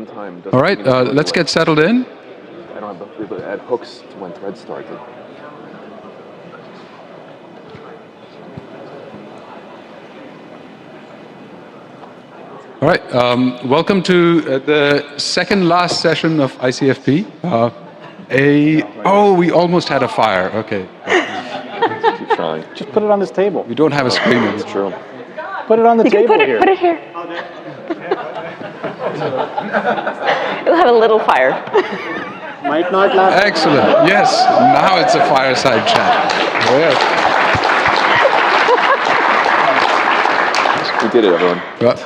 All right, let's get settled in. I don't have the ability to add hooks to when threads started. All right, welcome to the second last session of ICFP. We almost had a fire. Okay. Keep trying. Just put it on this table. We don't have a screen. It's true. Put it on the table here. Put it here. It'll have a little fire. Might not last. Excellent. Yes, now it's a fireside chat. Oh, yeah. We did it, everyone.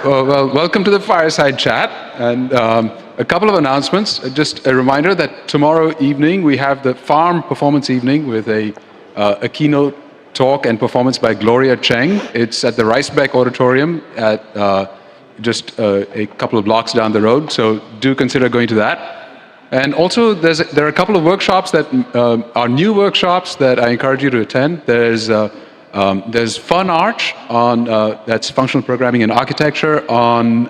Well, welcome to the Fireside Chat. And a couple of announcements. Just a reminder that tomorrow evening we have the Farm Performance Evening with a keynote talk and performance by Gloria Cheng. It's at the Ricebeck Auditorium at just a couple of blocks down the road. So do consider going to that. And also there are a couple of workshops that are new workshops that I encourage you to attend. There's Fun Arch on that's functional programming and architecture on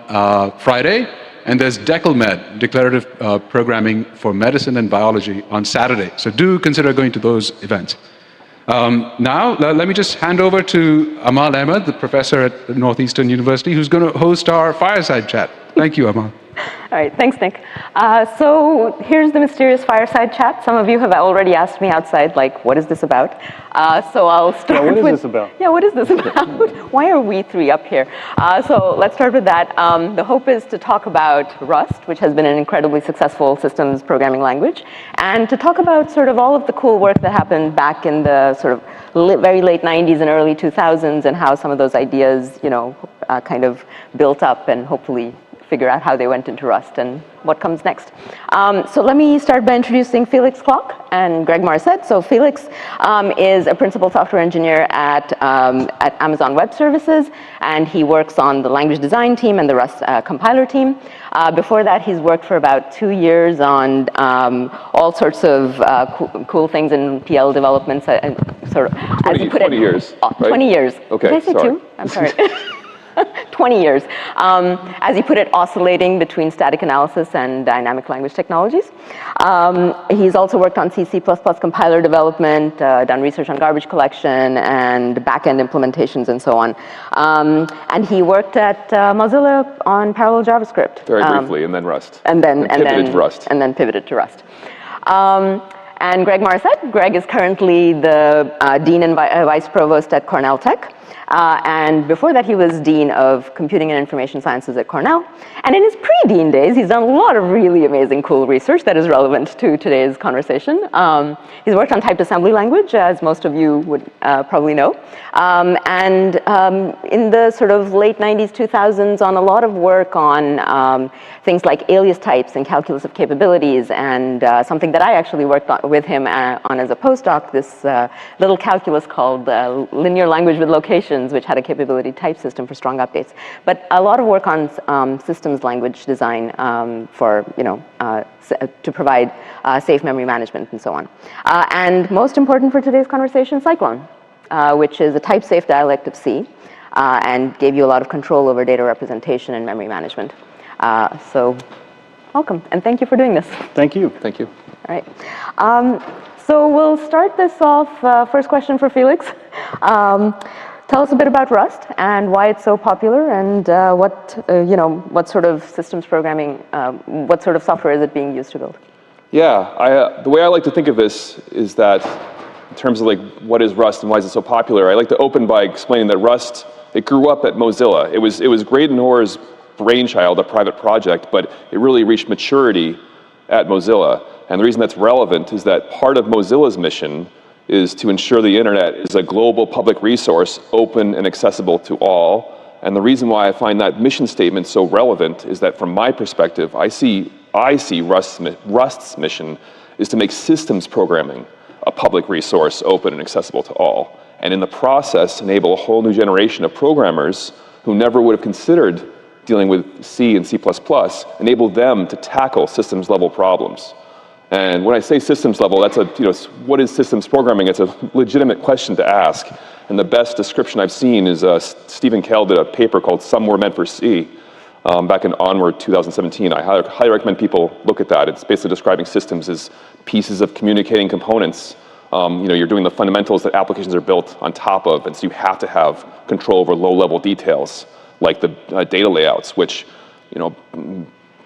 Friday, and there's DeclMed, declarative programming for medicine and biology, on Saturday. So do consider going to those events. Now, let me just hand over to Amal Ahmed, the professor at Northeastern University, who's going to host our fireside chat. Thank you, Amal. All right, thanks, Nick. So here's the mysterious fireside chat. Some of you have already asked me outside, like, what is this about? So I'll start with... what is this about? Yeah, what is this about? Why are we three up here? So let's start with that. The hope is to talk about Rust, which has been an incredibly successful systems programming language, and to talk about sort of all of the cool work that happened back in the sort of very late 90s and early 2000s, and how some of those ideas, kind of built up, and hopefully figure out how they went into Rust and what comes next. So let me start by introducing Felix Klock and Greg Morrisett. So Felix is a principal software engineer at Amazon Web Services, and he works on the language design team and the Rust compiler team. Before that, he's worked for about 2 years on all sorts of cool things in PL developments. Sort of, 20 years, right? 20 years. Okay, Did I say sorry. 2? I'm sorry. 20 years. As he put it, oscillating between static analysis and dynamic language technologies. He's also worked on C++ compiler development, done research on garbage collection and back-end implementations and so on. And he worked at Mozilla on parallel JavaScript. Very briefly, and then Rust. And then pivoted to Rust. And then pivoted to Rust. And Greg Morrisett. Greg is currently the Dean and Vice Provost at Cornell Tech. And before that, he was Dean of Computing and Information Sciences at Cornell. And in his pre-Dean days, he's done a lot of really amazing, cool research that is relevant to today's conversation. He's worked on typed assembly language, as most of you would probably know. And in the sort of late 90s, 2000s, on a lot of work on things like alias types and calculus of capabilities, and something that I actually worked on with him on as a postdoc, this little calculus called linear language with locations, which had a capability type system for strong updates. But a lot of work on systems language design for, to provide safe memory management and so on. And most important for today's conversation, Cyclone, which is a type-safe dialect of C, and gave you a lot of control over data representation and memory management. So welcome, and thank you for doing this. Thank you. Thank you. All right. So we'll start this off. First question for Felix. Tell us a bit about Rust and why it's so popular, and what sort of systems programming, what sort of software is it being used to build? Yeah, the way I like to think of this is that in terms of like what is Rust and why is it so popular, I like to open by explaining that Rust, it grew up at Mozilla. It was Graydon Orr's brainchild, a private project, but it really reached maturity at Mozilla. And the reason that's relevant is that part of Mozilla's mission is to ensure the internet is a global public resource, open and accessible to all. And the reason why I find that mission statement so relevant is that from my perspective, I see Rust's mission is to make systems programming a public resource, open and accessible to all. And in the process, enable a whole new generation of programmers who never would have considered dealing with C and C++, enable them to tackle systems level problems. And when I say systems level, that's what is systems programming? It's a legitimate question to ask. And the best description I've seen is Stephen Kell did a paper called Some Were Meant for C back in Onward 2017. I highly recommend people look at that. It's basically describing systems as pieces of communicating components. You're doing the fundamentals that applications are built on top of, and so you have to have control over low-level details like the data layouts, which,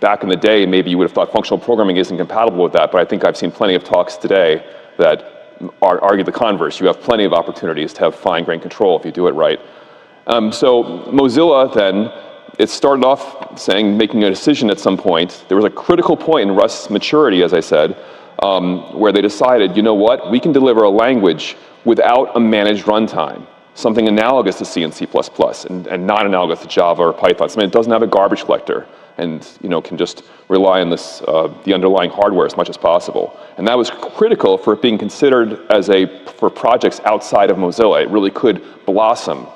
back in the day, maybe you would have thought functional programming isn't compatible with that, but I think I've seen plenty of talks today that argue the converse. You have plenty of opportunities to have fine-grained control if you do it right. So Mozilla then, it started off making a decision at some point. There was a critical point in Rust's maturity, as I said, where they decided, you know what, we can deliver a language without a managed runtime, something analogous to C and C++, and not analogous to Java or Python, something that doesn't have a garbage collector and can just rely on this, the underlying hardware as much as possible. And that was critical for it being considered for projects outside of Mozilla. It really could blossom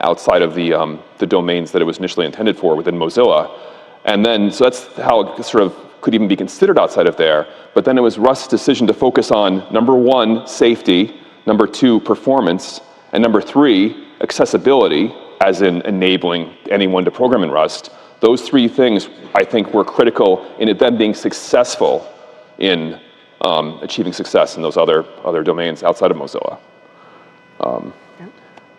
outside of the domains that it was initially intended for within Mozilla. And then, so that's how it sort of could even be considered outside of there. But then it was Rust's decision to focus on, number one, safety, number two, performance, and number three, accessibility, as in enabling anyone to program in Rust. Those three things, I think, were critical in it then being successful in achieving success in those other domains outside of Mozilla.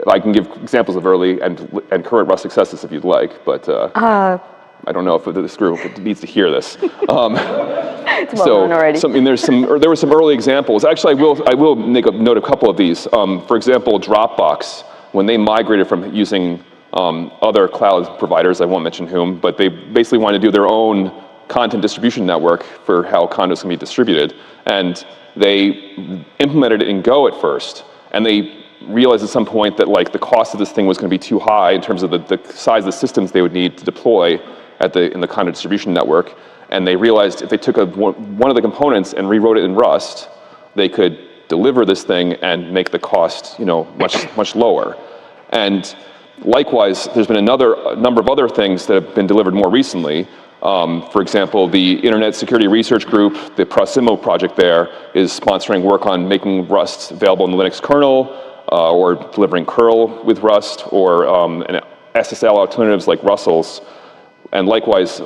I can give examples of early and current Rust successes if you'd like, but I don't know if this group needs to hear this. It's well known already. There were some early examples. Actually, I will make a note of a couple of these. For example, Dropbox, when they migrated from using other cloud providers, I won't mention whom, but they basically wanted to do their own content distribution network for how content can be distributed. And they implemented it in Go at first. And they realized at some point that the cost of this thing was going to be too high in terms of the size of the systems they would need to deploy in the content distribution network. And they realized if they took one of the components and rewrote it in Rust, they could deliver this thing and make the cost much lower. And likewise, there's been a number of other things that have been delivered more recently. For example, the Internet Security Research Group, the Proximo project there, is sponsoring work on making Rust available in the Linux kernel, or delivering curl with Rust, or SSL alternatives like Russell's. And likewise,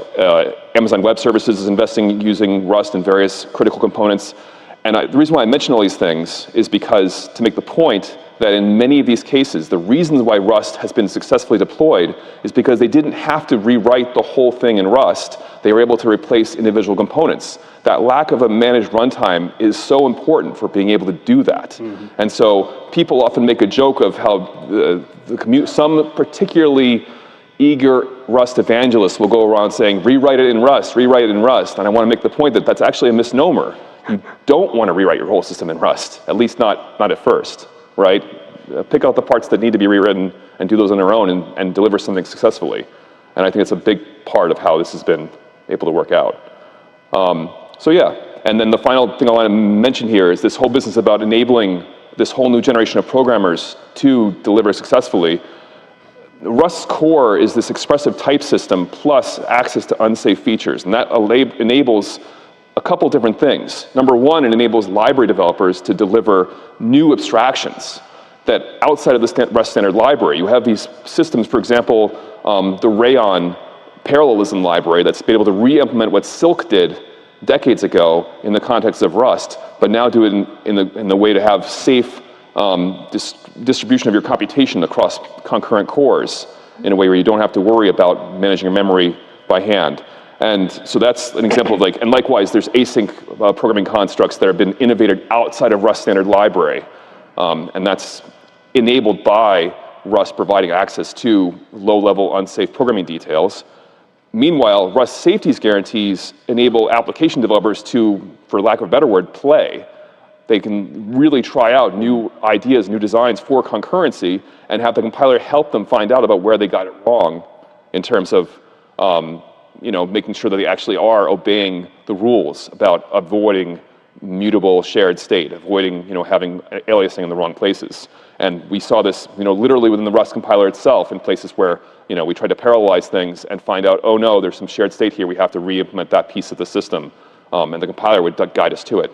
Amazon Web Services is investing using Rust in various critical components. And the reason why I mention all these things is because to make the point that in many of these cases, the reasons why Rust has been successfully deployed is because they didn't have to rewrite the whole thing in Rust. They were able to replace individual components. That lack of a managed runtime is so important for being able to do that. Mm-hmm. And so people often make a joke of how some particularly eager Rust evangelists will go around saying, rewrite it in Rust, rewrite it in Rust. And I want to make the point that that's actually a misnomer. You don't want to rewrite your whole system in Rust, at least not at first. Right? Pick out the parts that need to be rewritten and do those on their own and deliver something successfully. And I think it's a big part of how this has been able to work out. So yeah, and then the final thing I want to mention here is this whole business about enabling this whole new generation of programmers to deliver successfully. Rust's core is this expressive type system plus access to unsafe features, and that enables a couple different things. Number one, it enables library developers to deliver new abstractions that outside of the Rust standard library. You have these systems, for example, the Rayon parallelism library that's been able to re-implement what Silk did decades ago in the context of Rust, but now do it in the way to have safe distribution of your computation across concurrent cores in a way where you don't have to worry about managing your memory by hand. And so that's an example of and likewise, there's async programming constructs that have been innovated outside of Rust standard library. And that's enabled by Rust providing access to low-level unsafe programming details. Meanwhile, Rust safeties guarantees enable application developers to, for lack of a better word, play. They can really try out new ideas, new designs for concurrency, and have the compiler help them find out about where they got it wrong in terms of making sure that they actually are obeying the rules about avoiding mutable shared state, avoiding having aliasing in the wrong places. And we saw this literally within the Rust compiler itself in places where we tried to parallelize things and find out, oh no, there's some shared state here, we have to re-implement that piece of the system, and the compiler would guide us to it.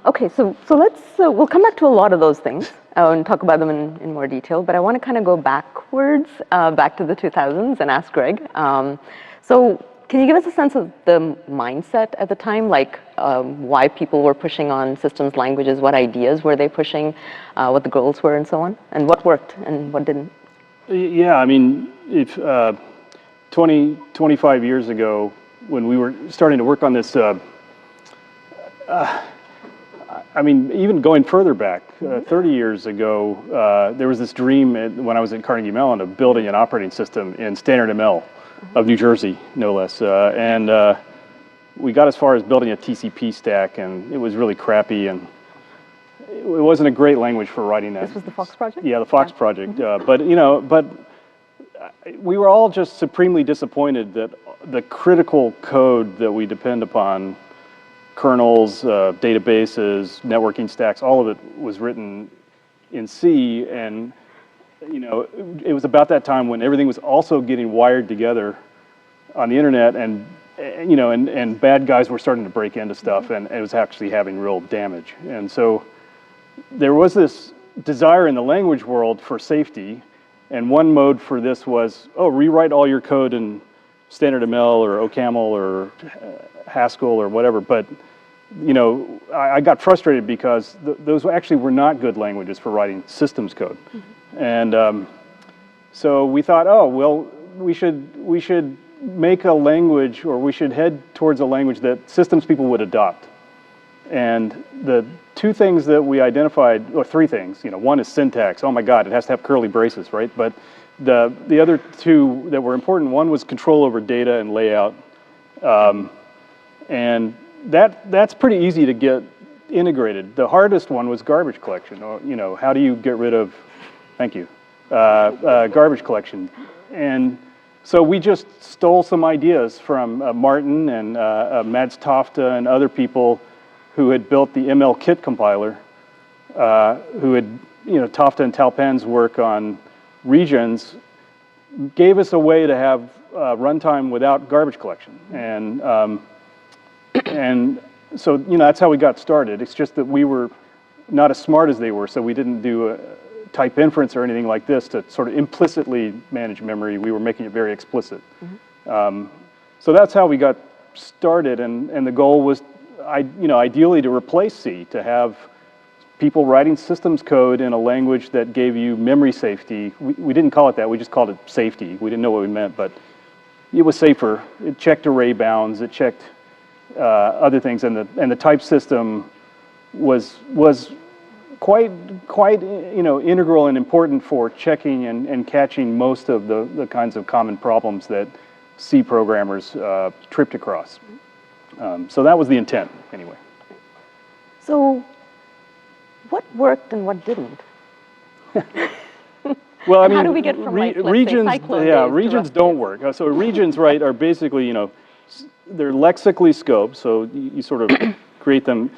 Okay, so let's we'll come back to a lot of those things, and talk about them in more detail, but I want to kind of go backwards, back to the 2000s and ask Greg. So can you give us a sense of the mindset at the time, like why people were pushing on systems languages, what ideas were they pushing, what the goals were and so on, and what worked and what didn't? Yeah, I mean, if 25 years ago, when we were starting to work on this, I mean, even going further back, 30 years ago, there was this dream when I was at Carnegie Mellon of building an operating system in standard ML of New Jersey, no less. And we got as far as building a TCP stack, and it was really crappy, and it wasn't a great language for writing that. This was the Fox project? Yeah, the Fox project. But we were all just supremely disappointed that the critical code that we depend upon, kernels, databases, networking stacks, all of it was written in C. And it was about that time when everything was also getting wired together on the internet, and bad guys were starting to break into stuff, and it was actually having real damage. And so there was this desire in the language world for safety, and one mode for this was, rewrite all your code in standard ML or OCaml or Haskell or whatever. But I got frustrated because those actually were not good languages for writing systems code. And so we thought, we should make a language, or we should head towards a language that systems people would adopt. And the two things that we identified, or three things, one is syntax. Oh my God, it has to have curly braces, right? But the other two that were important, one was control over data and layout. And that's pretty easy to get integrated. The hardest one was garbage collection. How do you get rid of, thank you, garbage collection? And so we just stole some ideas from Martin and Mads Tofte and other people who had built the ML Kit compiler, who had, Tofte and Talpan's work on regions, gave us a way to have runtime without garbage collection. And so, that's how we got started. It's just that we were not as smart as they were, so we didn't do a type inference or anything like this to sort of implicitly manage memory. We were making it very explicit. So that's how we got started, and the goal was, ideally to replace C, to have people writing systems code in a language that gave you memory safety. We didn't call it that, we just called it safety. We didn't know what we meant, but it was safer. It checked array bounds, it checked other things, and the type system was quite integral and important for checking and catching most of the kinds of common problems that C programmers tripped across. So that was the intent, anyway. So what worked and what didn't? Well, I mean, how do we get from regions? Regions don't work. So regions, right, are basically, they're lexically scoped. So you sort of create them.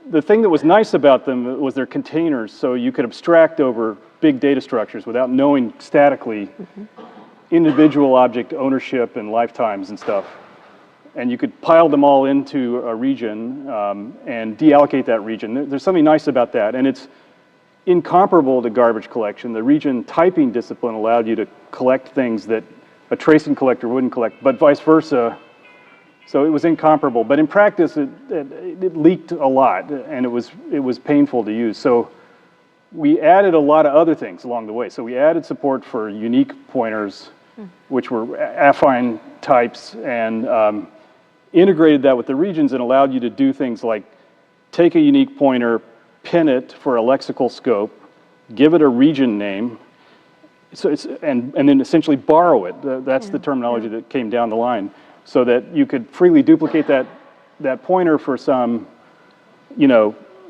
The thing that was nice about them was they're containers. So you could abstract over big data structures without knowing statically individual object ownership and lifetimes and stuff. And you could pile them all into a region and deallocate that region. There's something nice about that, and it's incomparable to garbage collection. The region typing discipline allowed you to collect things that a tracing collector wouldn't collect, but vice versa. So it was incomparable. But in practice, it leaked a lot, and it was painful to use. So we added a lot of other things along the way. So we added support for unique pointers, which were affine types, and integrated that with the regions and allowed you to do things like take a unique pointer, pin it for a lexical scope, give it a region name, and then essentially borrow it. That's the terminology that came down the line, so that you could freely duplicate that pointer for some,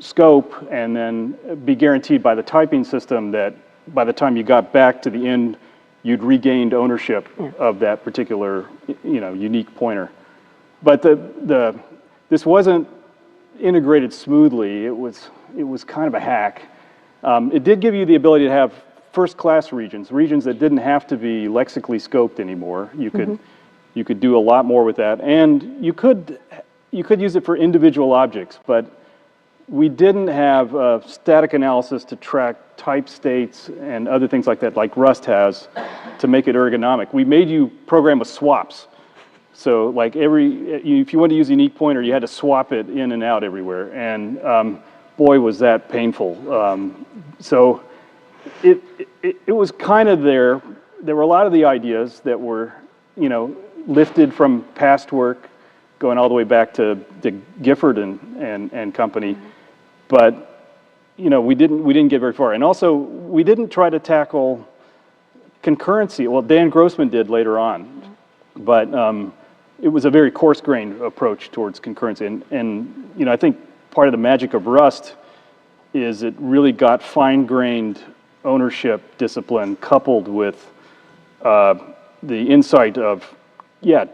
scope, and then be guaranteed by the typing system that by the time you got back to the end, you'd regained ownership of that particular, unique pointer. But this wasn't integrated smoothly. It was kind of a hack. It did give you the ability to have first-class regions that didn't have to be lexically scoped anymore. You could do a lot more with that, and you could use it for individual objects. But we didn't have static analysis to track type states and other things like that, like Rust has, to make it ergonomic. We made you program with swaps. So like if you wanted to use a unique pointer, you had to swap it in and out everywhere. And boy, was that painful. So it was kind of there. There were a lot of the ideas that were, lifted from past work, going all the way back to Gifford and company. But we didn't get very far. And also, we didn't try to tackle concurrency. Well, Dan Grossman did later on, but it was a very coarse-grained approach towards concurrency. And I think part of the magic of Rust is it really got fine-grained ownership discipline coupled with the insight of,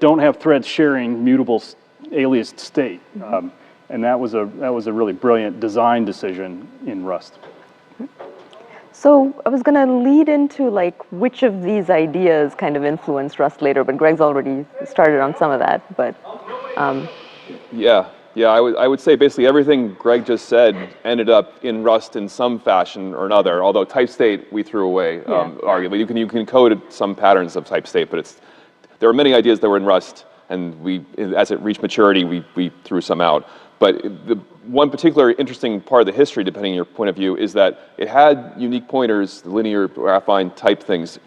don't have threads sharing mutable aliased state. And that was a really brilliant design decision in Rust. So I was going to lead into which of these ideas kind of influenced Rust later, but Greg's already started on some of that. But I would say basically everything Greg just said ended up in Rust in some fashion or another. Although type state we threw away. Arguably, you can code some patterns of type state, but there were many ideas that were in Rust, and as it reached maturity, we threw some out. But the one particular interesting part of the history, depending on your point of view, is that it had unique pointers, linear, affine type things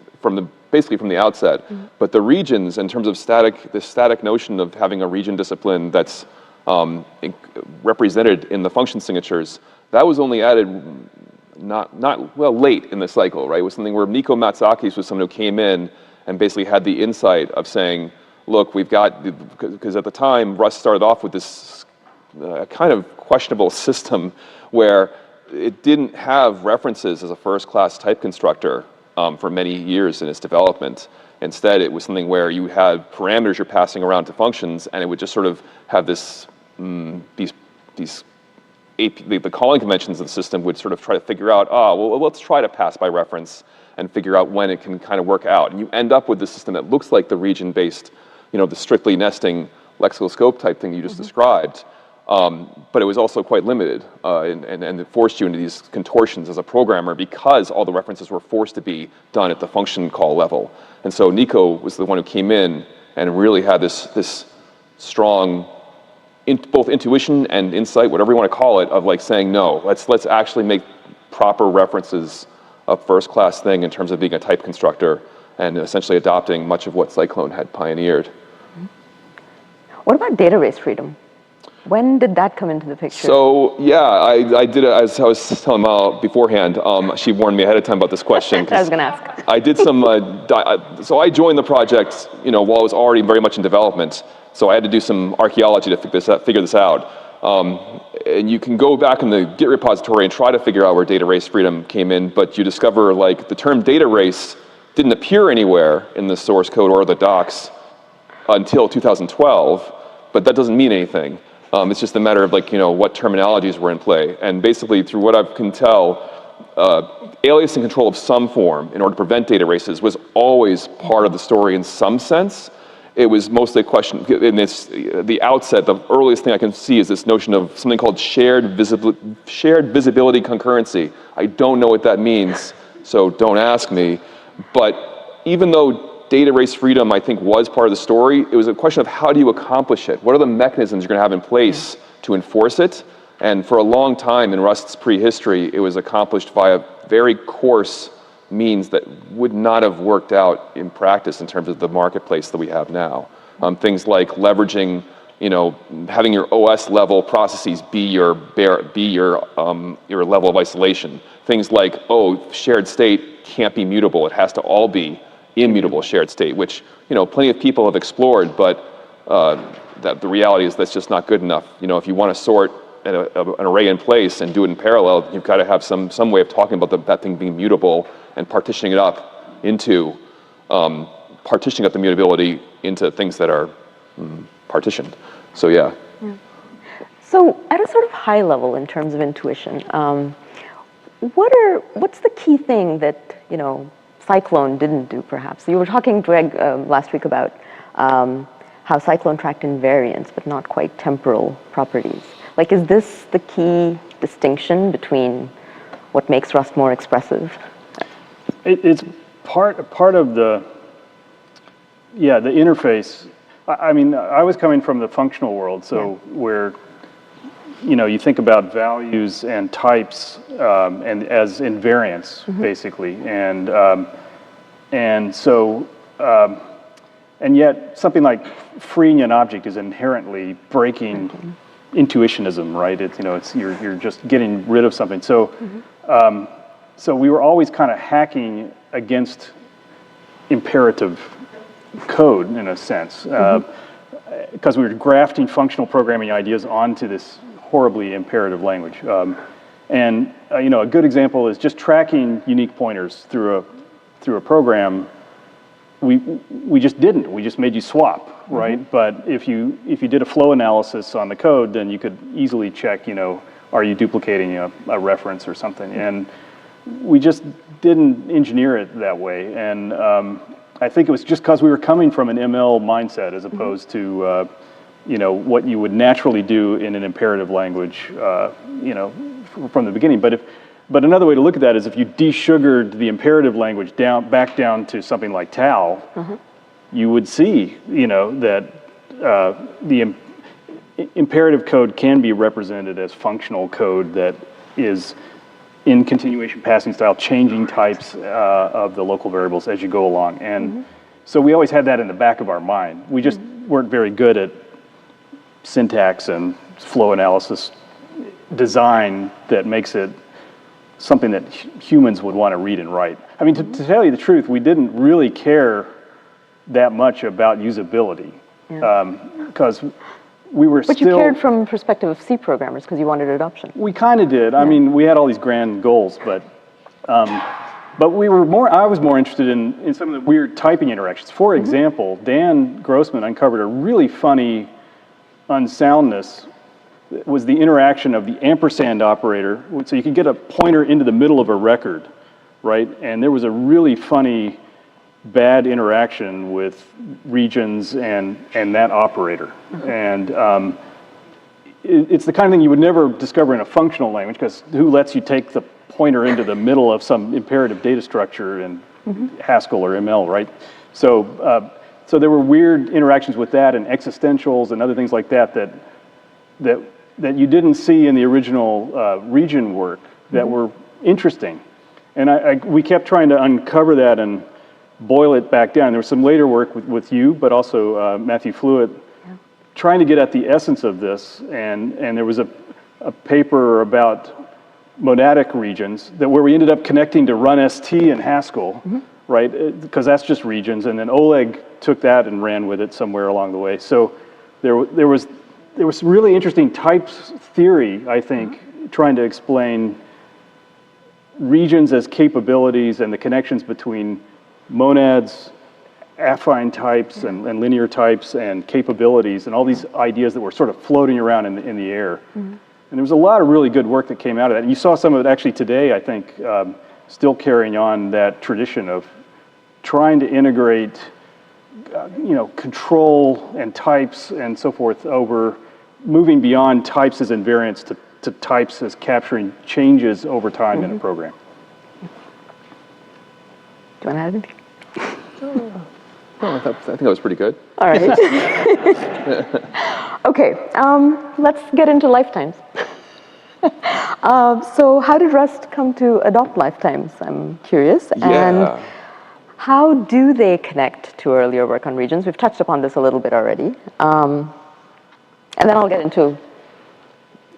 basically from the outset. But the regions, in terms of the static notion of having a region discipline that's represented in the function signatures, that was only added late in the cycle, right? It was something where Nico Matsakis was someone who came in and basically had the insight of saying, look, because at the time Rust started off with this kind of questionable system where it didn't have references as a first-class type constructor for many years in its development. Instead, it was something where you had parameters you're passing around to functions, and it would just sort of have the calling conventions of the system would sort of try to figure out, let's try to pass by reference and figure out when it can kind of work out. And you end up with a system that looks like the region-based, the strictly nesting lexical scope type thing you just described. But it was also quite limited, and it forced you into these contortions as a programmer because all the references were forced to be done at the function call level. And so Nico was the one who came in and really had this strong both intuition and insight, whatever you want to call it, of saying, no, let's actually make proper references a first-class thing in terms of being a type constructor and essentially adopting much of what Cyclone had pioneered. What about data race freedom? When did that come into the picture? So I did it, as I was telling Mal beforehand. She warned me ahead of time about this question. I was going to ask. I did some, so I joined the project, while it was already very much in development. So I had to do some archaeology to figure this out. And you can go back in the Git repository and try to figure out where data race freedom came in, but you discover the term data race didn't appear anywhere in the source code or the docs until 2012, but that doesn't mean anything. It's just a matter of what terminologies were in play. And basically, through what I can tell, aliasing control of some form in order to prevent data races was always part of the story in some sense. It was mostly a question, the outset, the earliest thing I can see is this notion of something called shared visibility concurrency. I don't know what that means, so don't ask me. But even though data race freedom, I think, was part of the story, it was a question of how do you accomplish it? What are the mechanisms you're going to have in place to enforce it? And for a long time in Rust's prehistory, it was accomplished via very coarse means that would not have worked out in practice in terms of the marketplace that we have now. Things like leveraging, having your OS level processes be your level of isolation. Things like, shared state can't be mutable. It has to all be immutable shared state, which plenty of people have explored, but that the reality is that's just not good enough. If you want to sort an array in place and do it in parallel, you've got to have some way of talking about that thing being mutable and partitioning it up into partitioning up the mutability into things that are partitioned. So yeah. So at a sort of high level in terms of intuition, what's the key thing that Cyclone didn't do, perhaps? You were talking, Greg, last week about how Cyclone tracked invariance, but not quite temporal properties. Like, is this the key distinction between what makes Rust more expressive? It's part of the interface. I mean, I was coming from the functional world, so where you think about values and types and as invariants, basically, and so and yet something like freeing an object is inherently breaking intuitionism, right? It's you're just getting rid of something. So so we were always kind of hacking against imperative code in a sense, because we were grafting functional programming ideas onto this horribly imperative language. And a good example is just tracking unique pointers through a program. We just didn't. We just made you swap, right? But if you did a flow analysis on the code, then you could easily check, are you duplicating a reference or something? And we just didn't engineer it that way. And I think it was just because we were coming from an ML mindset as opposed to what you would naturally do in an imperative language, from the beginning. But another way to look at that is if you desugared the imperative language back down to something like Tau, you would see, that the imperative code can be represented as functional code that is in continuation passing style, changing types of the local variables as you go along. And so we always had that in the back of our mind. We just weren't very good at syntax and flow analysis design that makes it something that humans would want to read and write. I mean, to tell you the truth, we didn't really care that much about usability because we were But you cared from the perspective of C programmers because you wanted adoption. We kind of did. I mean, we had all these grand goals, but we were more. I was more interested in some of the weird typing interactions. For example, Dan Grossman uncovered a really funny unsoundness. Was the interaction of the ampersand operator. So you could get a pointer into the middle of a record, right? And there was a really funny bad interaction with regions and that operator. And it's the kind of thing you would never discover in a functional language, because who lets you take the pointer into the middle of some imperative data structure in Haskell or ML, right? So so there were weird interactions with that and existentials and other things like that you didn't see in the original region work that were interesting. And we kept trying to uncover that and boil it back down. There was some later work with you, but also Matthew Flewitt, trying to get at the essence of this. And there was a paper about monadic regions where we ended up connecting to run st in Haskell, right? Because that's just regions. And then Oleg took that and ran with it somewhere along the way. So there was really interesting types theory, I think, trying to explain regions as capabilities and the connections between monads, affine types and linear types and capabilities and all these ideas that were sort of floating around in the air. And there was a lot of really good work that came out of that. And you saw some of it actually today, I think, still carrying on that tradition of trying to integrate control and types and so forth over moving beyond types as invariants to types as capturing changes over time in a program. Do you want to add anything? I think that was pretty good. All right. Okay, let's get into lifetimes. So how did Rust come to adopt lifetimes? I'm curious. And how do they connect to earlier work on regions? We've touched upon this a little bit already. And then I'll get into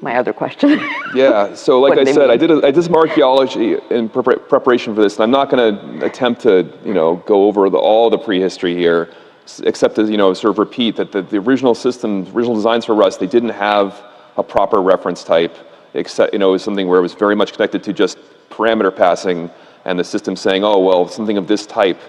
my other question. Yeah, so like I said, I did some archaeology in preparation for this, and I'm not going to attempt to go over all the prehistory here, except to sort of repeat that the original systems, original designs for Rust, they didn't have a proper reference type, except it was something where it was very much connected to just parameter passing, and the system saying, oh well, something of this type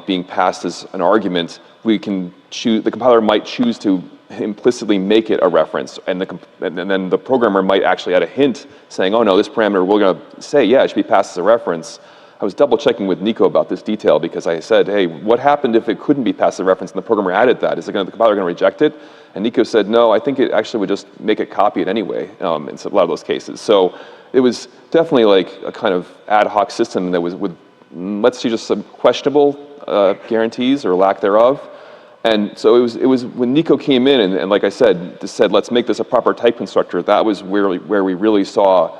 being passed as an argument, we can choose. The compiler might choose to implicitly make it a reference, and then the programmer might actually add a hint saying, oh no, this parameter we're going to say, yeah, it should be passed as a reference. I was double checking with Nico about this detail because I said, hey, what happened if it couldn't be passive reference and the programmer added that? Is the compiler going to reject it? And Nico said, no, I think it actually would just make it copy it anyway in a lot of those cases. So it was definitely like a kind of ad hoc system that was with, let's see, just some questionable guarantees or lack thereof. And so it was when Nico came in and like I said, let's make this a proper type constructor. That was where we really saw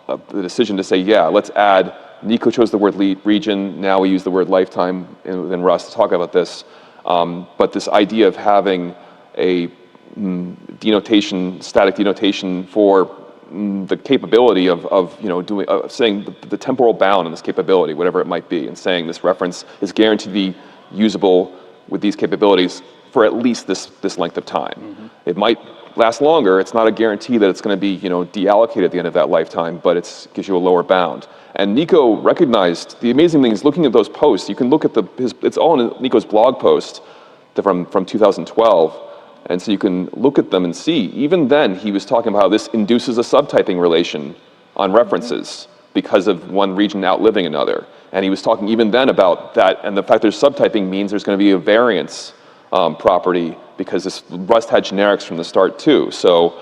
the decision to say, yeah, let's add. Nico chose the word region. Now we use the word lifetime in Rust to talk about this. But this idea of having a denotation, static denotation for the capability of doing saying the temporal bound on this capability, whatever it might be, and saying this reference is guaranteed to be usable with these capabilities for at least this length of time. Mm-hmm. It might last longer. It's not a guarantee that it's going to be deallocated at the end of that lifetime, but it gives you a lower bound. And Nico recognized the amazing thing is looking at those posts. You can look at it's all in Nico's blog post from 2012. And so you can look at them and see, even then he was talking about how this induces a subtyping relation on references because of one region outliving another. And he was talking even then about that, and the fact there's subtyping means there's going to be a variance property because this Rust had generics from the start too. So,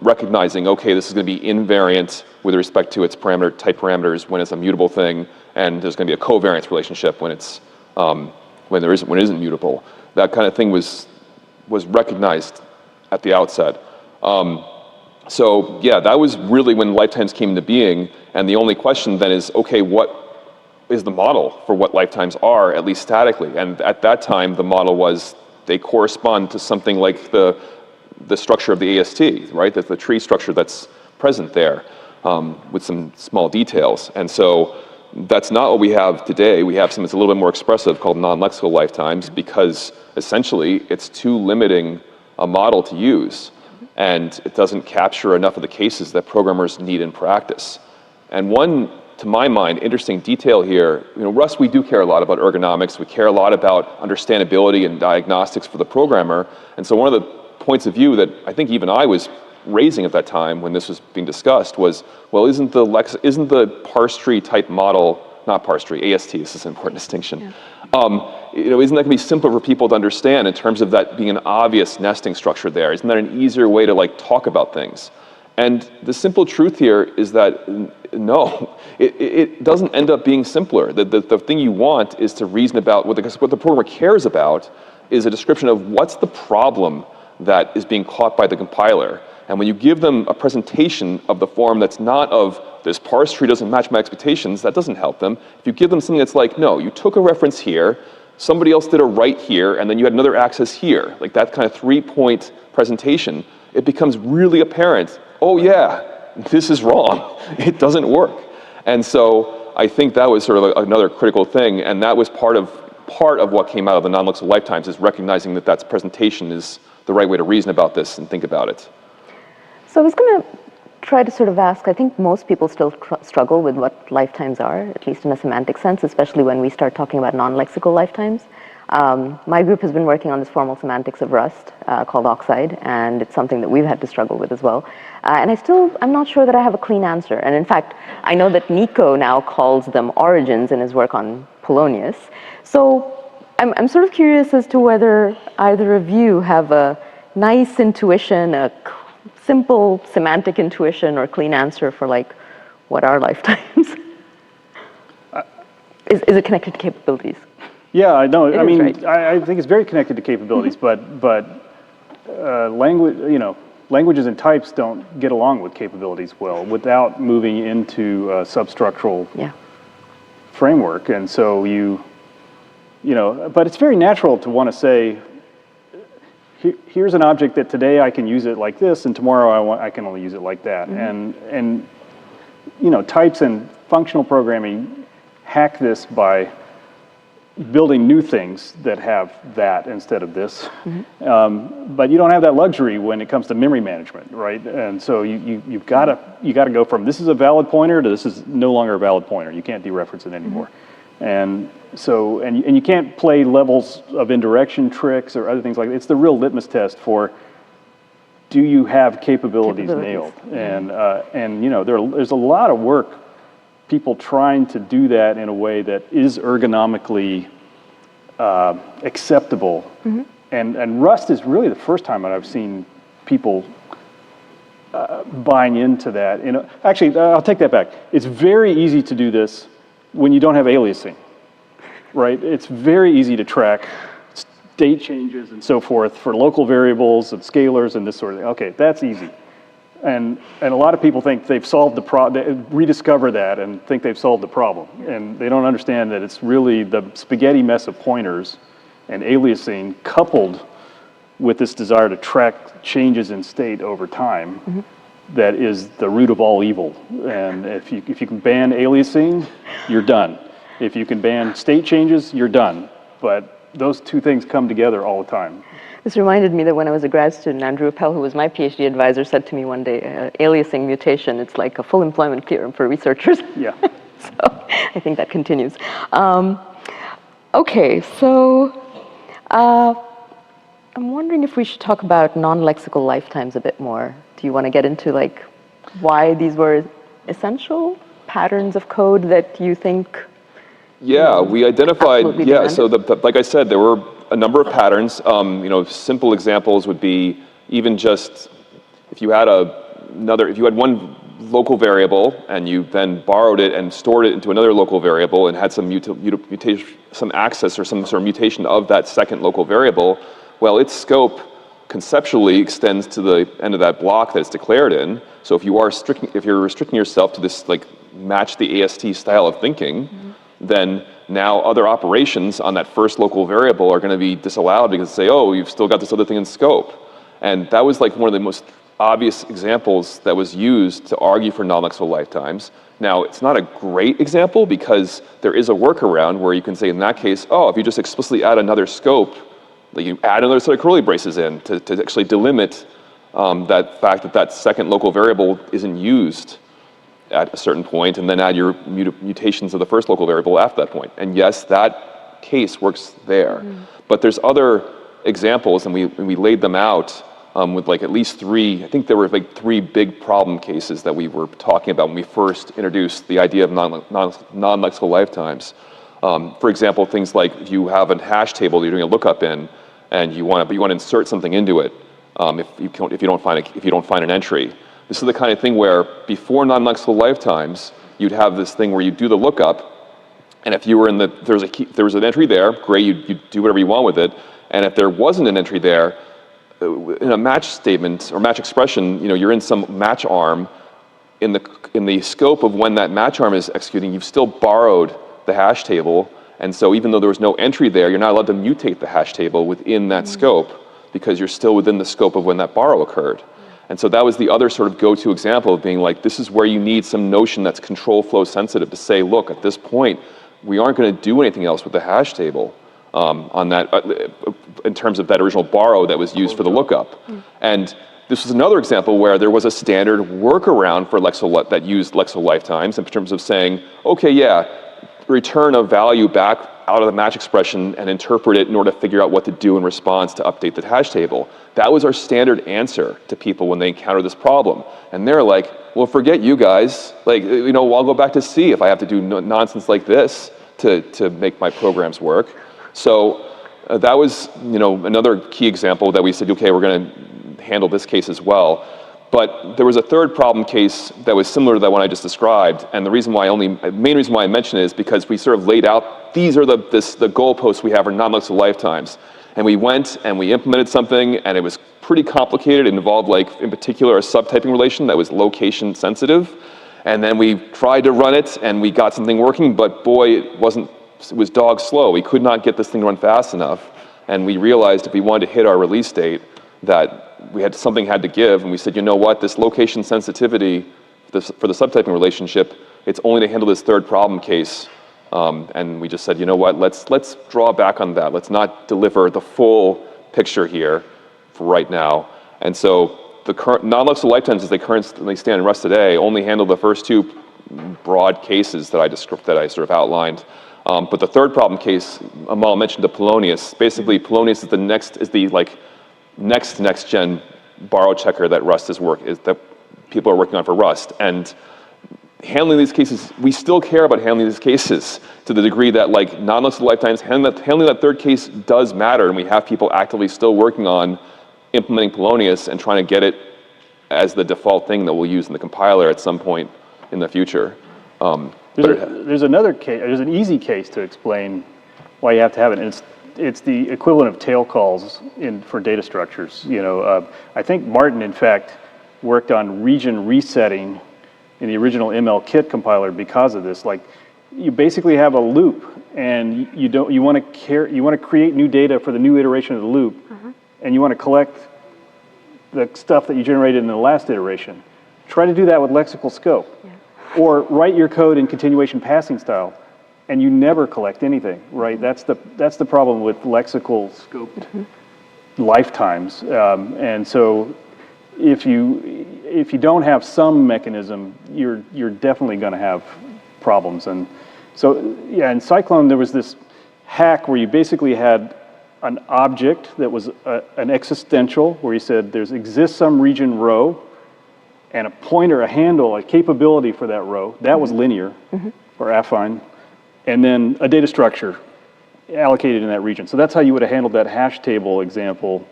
recognizing, okay, this is going to be invariant with respect to its type parameters when it's a mutable thing, and there's going to be a covariance relationship when it's when it isn't mutable. That kind of thing was recognized at the outset. So yeah, that was really when lifetimes came into being, and the only question then is, okay, what is the model for what lifetimes are, at least statically? And at that time, the model was they correspond to something like the structure of the AST, right? That's the tree structure that's present there with some small details. And so that's not what we have today. We have something that's a little bit more expressive called non-lexical lifetimes because essentially it's too limiting a model to use, and it doesn't capture enough of the cases that programmers need in practice. And one, to my mind, interesting detail here, Rust, we do care a lot about ergonomics. We care a lot about understandability and diagnostics for the programmer. And so one of the points of view that I think even I was raising at that time when this was being discussed was, well, isn't the parse tree type model, not parse tree, AST, this is an important distinction. Yeah. Isn't that going to be simpler for people to understand in terms of that being an obvious nesting structure there? Isn't that an easier way to talk about things? And the simple truth here is that no, it doesn't end up being simpler. The thing you want is to reason about what the programmer cares about is a description of what's the problem that is being caught by the compiler. And when you give them a presentation of the form that's not of this parse tree doesn't match my expectations, that doesn't help them. If you give them something that's like, no, you took a reference here, somebody else did a write here, and then you had another access here, like that kind of 3-point presentation, it becomes really apparent, oh yeah, this is wrong. It doesn't work. And so I think that was sort of another critical thing, and that was part of what came out of the non-lexical lifetimes is recognizing that presentation is the right way to reason about this and think about it. So I was going to try to sort of ask, I think most people still struggle with what lifetimes are, at least in a semantic sense, especially when we start talking about non-lexical lifetimes. My group has been working on this formal semantics of Rust called Oxide, and it's something that we've had to struggle with as well. And I'm not sure that I have a clean answer. And in fact, I know that Nico now calls them origins in his work on Polonius. So I'm sort of curious as to whether either of you have a nice intuition, a simple semantic intuition or clean answer for what are lifetimes? Is it connected to capabilities? Yeah, I know. I mean, right. I think it's very connected to capabilities, but languages and types don't get along with capabilities well without moving into a substructural framework. And so but it's very natural to want to say, here's an object that today I can use it like this, and tomorrow I can only use it like that. Mm-hmm. And types and functional programming hack this by building new things that have that instead of this. Mm-hmm. But you don't have that luxury when it comes to memory management, right? And so you've got to go from this is a valid pointer to this is no longer a valid pointer. You can't dereference it anymore. Mm-hmm. And so, and you can't play levels of indirection tricks or other things like that. It's the real litmus test for, do you have capabilities nailed? Mm-hmm. And there's a lot of work people trying to do that in a way that is ergonomically acceptable. And Rust is really the first time that I've seen people buying into that. Actually, I'll take that back. It's very easy to do this when you don't have aliasing, right? It's very easy to track state changes and so forth for local variables and scalars and this sort of thing. Okay, that's easy. And a lot of people think they've solved the problem, they rediscover that and think they've solved the problem. And they don't understand that it's really the spaghetti mess of pointers and aliasing coupled with this desire to track changes in state over time that is the root of all evil. And if you can ban aliasing, you're done. If you can ban state changes, you're done. But those two things come together all the time. This reminded me that when I was a grad student, Andrew Appel, who was my PhD advisor, said to me one day, aliasing mutation, it's like a full employment clearance for researchers. Yeah. So I think that continues. Okay, so I'm wondering if we should talk about non-lexical lifetimes a bit more. Do you want to get into like why these were essential patterns of code that you think? Yeah, we identified, absolutely so like I said, there were a number of patterns. Simple examples would be even just if you had one local variable and you then borrowed it and stored it into another local variable and had some mutation, some access or some sort of mutation of that second local variable, well, its scope conceptually extends to the end of that block that it's declared in. So if you're restricting yourself to this like match the AST style of thinking, then now other operations on that first local variable are going to be disallowed because they say, oh, you've still got this other thing in scope. And that was like one of the most obvious examples that was used to argue for non-lexical lifetimes. Now, it's not a great example because there is a workaround where you can say in that case, oh, if you just explicitly add another scope, like you add another set of curly braces in to actually delimit that fact that that second local variable isn't used at a certain point, and then add your mutations of the first local variable after that point. And yes, that case works there. But there's other examples, and we laid them out with like at least three. I think there were like three big problem cases that we were talking about when we first introduced the idea of non-lexical lifetimes. For example, things like if you have a hash table you're doing a lookup in, and you want to insert something into it, if you don't find an entry. This is the kind of thing where before non-lexical lifetimes, you'd have this thing where you do the lookup, and if you were there was an entry there, great, you do whatever you want with it. And if there wasn't an entry there, in a match statement or match expression, you're in some match arm. In the scope of when that match arm is executing, you've still borrowed the hash table, and so even though there was no entry there, you're not allowed to mutate the hash table within that scope because you're still within the scope of when that borrow occurred. And so that was the other sort of go-to example of being like, this is where you need some notion that's control flow sensitive to say, look, at this point, we aren't going to do anything else with the hash table on that, in terms of that original borrow that was used for the lookup. And this was another example where there was a standard workaround for that used lexical lifetimes in terms of saying, okay, yeah, return a value back out of the match expression and interpret it in order to figure out what to do in response to update the hash table. That was our standard answer to people when they encounter this problem. And they're like, well, forget you guys. Like, I'll go back to C if I have to do nonsense like this to make my programs work. So that was, another key example that we said, okay, we're going to handle this case as well. But there was a third problem case that was similar to that one I just described, and the main reason why I mention it is because we sort of laid out, these are the goalposts we have for non-lexical lifetimes. And we went and we implemented something, and it was pretty complicated. It involved, in particular, a subtyping relation that was location sensitive. And then we tried to run it, and we got something working, but boy, it was dog slow. We could not get this thing to run fast enough. And we realized if we wanted to hit our release date, that something had to give, and we said, you know what, this location sensitivity for the subtyping relationship, it's only to handle this third problem case. And we just said, you know what, let's draw back on that. Let's not deliver the full picture here for right now. And so the current non-lexical lifetimes as they currently stand in Rust today only handle the first two broad cases that I sort of outlined. But the third problem case, Amal mentioned the Polonius. Basically, Polonius is the next gen borrow checker that that people are working on for Rust. And handling these cases, we still care about handling these cases to the degree that like non-listed lifetimes, handling that third case does matter, and we have people actively still working on implementing Polonius and trying to get it as the default thing that we'll use in the compiler at some point in the future. There's another case, there's an easy case to explain why you have to have it, and it's the equivalent of tail calls for data structures. I think Martin, in fact, worked on region resetting in the original ML-Kit compiler because of this. Like, you basically have a loop, and you want to create new data for the new iteration of the loop, and you want to collect the stuff that you generated in the last iteration. Try to do that with lexical scope, or write your code in continuation passing style, and you never collect anything, right? That's the problem with lexical scoped lifetimes, and so if you don't have some mechanism, you're definitely going to have problems. And so in Cyclone there was this hack where you basically had an object that was an existential, where you said exists some region row, and a pointer, a handle, a capability for that row. That was linear or affine, and then a data structure allocated in that region. So that's how you would have handled that hash table example.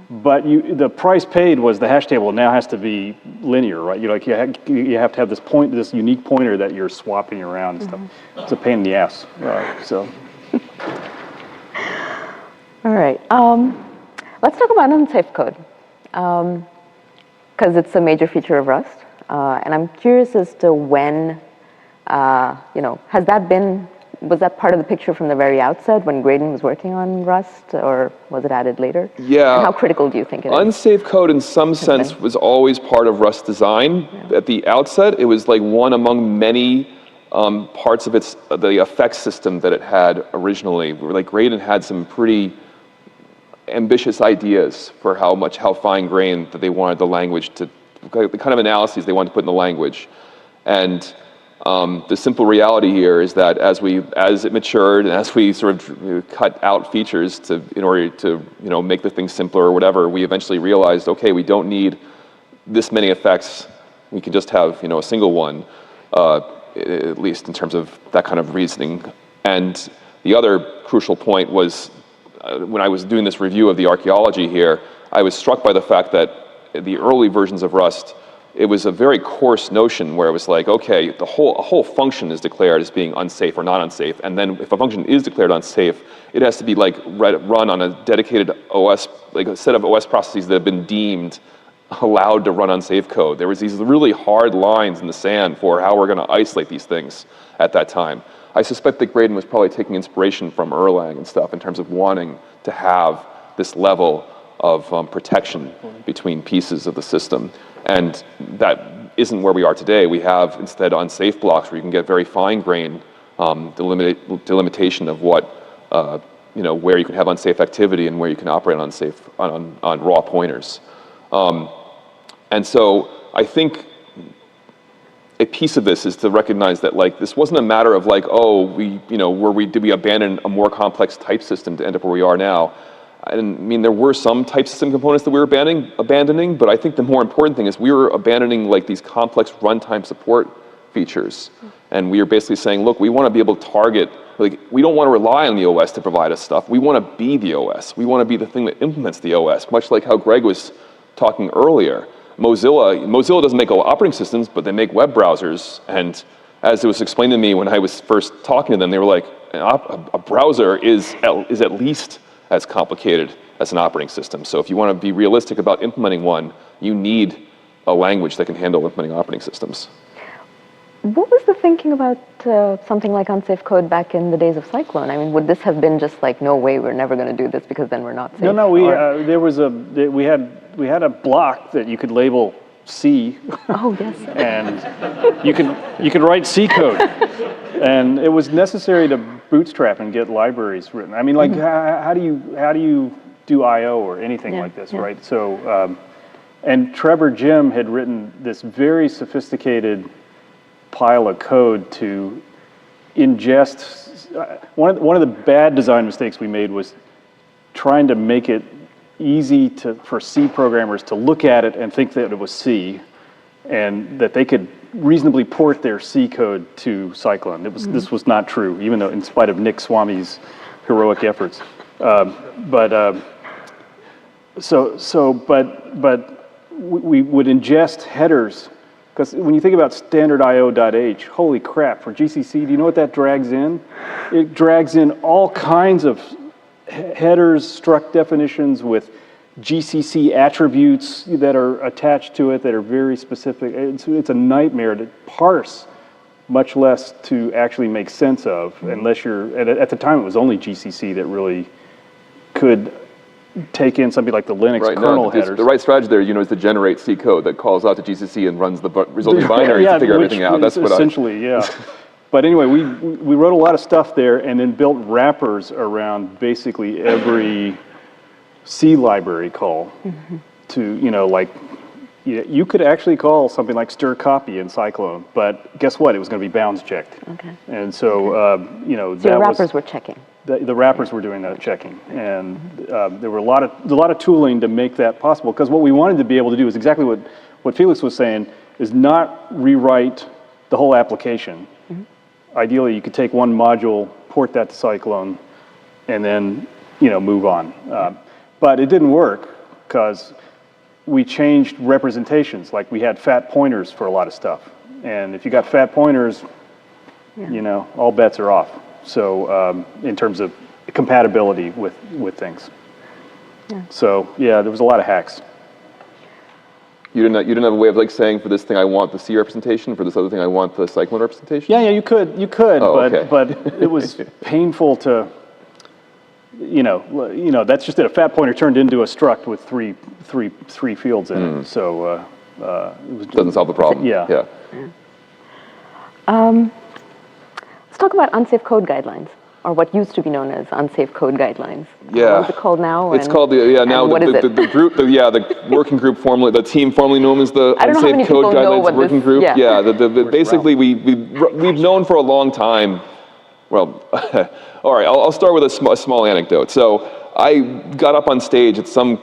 But the price paid was the hash table now has to be linear, right? You have to have this unique pointer that you're swapping around and stuff. It's a pain in the ass. All right. Let's talk about unsafe code, because it's a major feature of Rust, and I'm curious as to when, was that part of the picture from the very outset when Graydon was working on Rust, or was it added later? Yeah. And how critical do you think it is? Unsafe code in some sense was always part of Rust design. At the outset, it was like one among many parts of the effects system that it had originally. Like Graydon had some pretty ambitious ideas for how fine-grained that they wanted the language to, the kind of analyses they wanted to put in the language. And the simple reality here is that as it matured and as we sort of cut out features in order to make the thing simpler or whatever, we eventually realized, okay, we don't need this many effects. We can just have a single one, at least in terms of that kind of reasoning. And the other crucial point was when I was doing this review of the archaeology here, I was struck by the fact that the early versions of Rust, it was a very coarse notion where it was like, okay, a whole function is declared as being unsafe or not unsafe, and then if a function is declared unsafe, it has to be like run on a dedicated OS, like a set of OS processes that have been deemed allowed to run unsafe code. There was these really hard lines in the sand for how we're going to isolate these things at that time. I suspect that Graydon was probably taking inspiration from Erlang and stuff in terms of wanting to have this level of protection between pieces of the system. And that isn't where we are today. We have instead unsafe blocks where you can get very fine-grained delimitation of what, where you can have unsafe activity and where you can operate on raw pointers. And so I think a piece of this is to recognize that this wasn't a matter of did we abandon a more complex type system to end up where we are now? I mean, there were some type system components that we were abandoning, but I think the more important thing is we were abandoning these complex runtime support features. And we are basically saying, look, we want to be able to target, we don't want to rely on the OS to provide us stuff. We want to be the OS. We want to be the thing that implements the OS, much like how Greg was talking earlier. Mozilla doesn't make operating systems, but they make web browsers. And as it was explained to me when I was first talking to them, they were like, a browser is at least as complicated as an operating system. So if you want to be realistic about implementing one, you need a language that can handle implementing operating systems. What was the thinking about something like unsafe code back in the days of Cyclone? I mean, would this have been just no way, we're never going to do this because then we're not safe? No, we had a block that you could label C. Oh, yes. And you could write C code. And it was necessary to bootstrap and get libraries written. I mean, how do you do I/O or anything like this, right? So, and Trevor Jim had written this very sophisticated pile of code to ingest. One of the bad design mistakes we made was trying to make it easy for C programmers to look at it and think that it was C, and that they could reasonably port their C code to Cyclone. This was not true, even though in spite of Nick Swami's heroic efforts. But we would ingest headers, because when you think about standard IO.h, holy crap, for GCC, do you know what that drags in? It drags in all kinds of headers, struct definitions with GCC attributes that are attached to it that are very specific. It's a nightmare to parse, much less to actually make sense of, unless you're, at the time it was only GCC that really could take in something like the Linux kernel headers. The right strategy there, is to generate C code that calls out to GCC and runs the resulting binaries to figure everything out. That's what essentially, yeah. But anyway, we wrote a lot of stuff there and then built wrappers around basically every C library call to, you could actually call something like stir copy in Cyclone, but guess what? It was going to be bounds checked. Okay. And so, so the wrappers were checking. The wrappers were doing that checking, and there were a lot of tooling to make that possible. Because what we wanted to be able to do is exactly what Felix was saying: is not rewrite the whole application. Ideally, you could take one module, port that to Cyclone, and then move on. But it didn't work because we changed representations. Like we had fat pointers for a lot of stuff, and if you got fat pointers, all bets are off. So in terms of compatibility with things. Yeah. So yeah, there was a lot of hacks. You didn't have a way of saying, for this thing I want the C representation, for this other thing I want the Cyclone representation? Yeah, you could, but it was painful to, that's just it. A fat pointer turned into a struct with three fields in it. So it doesn't solve the problem. Yeah. Let's talk about unsafe code guidelines, or what used to be known as unsafe code guidelines. Yeah. What's it called now? It's called the group, the working group formerly, the team formerly known as the Unsafe Code Guidelines Working Group. Yeah. Basically we've known for a long time. Well, all right. I'll start with a small anecdote. So I got up on stage at some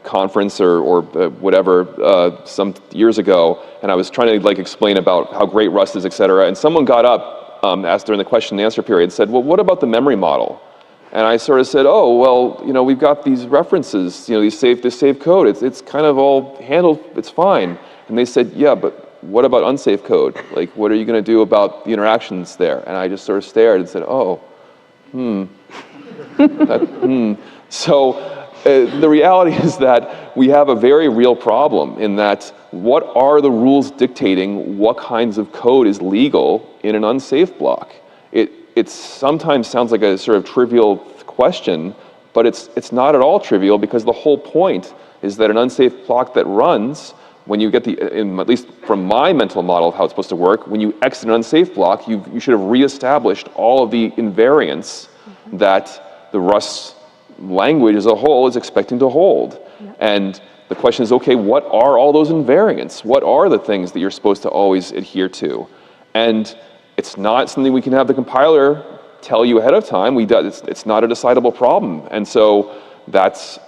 conference or whatever some years ago, and I was trying to explain about how great Rust is, et cetera. And someone got up. Asked during the question and answer period, said, well, what about the memory model? And I sort of said, oh, well, we've got these references, this safe code, it's kind of all handled, it's fine. And they said, yeah, but what about unsafe code? What are you going to do about the interactions there? And I just sort of stared and said, So the reality is that we have a very real problem in that what are the rules dictating what kinds of code is legal in an unsafe block? It sometimes sounds like a sort of trivial question, but it's not at all trivial, because the whole point is that an unsafe block that runs, when you get at least from my mental model of how it's supposed to work, when you exit an unsafe block, you should have reestablished all of the invariants that the Rust language as a whole is expecting to hold. And the question is, okay, what are all those invariants? What are the things that you're supposed to always adhere to? And it's not something we can have the compiler tell you ahead of time. It's not a decidable problem. And so that's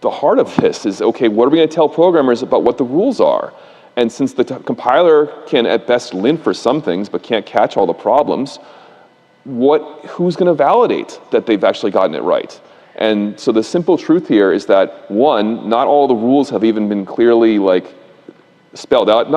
the heart of this is, okay, what are we going to tell programmers about what the rules are? And since the compiler can at best lint for some things, but can't catch all the problems, who's going to validate that they've actually gotten it right? And so the simple truth here is that, one, not all the rules have even been clearly spelled out.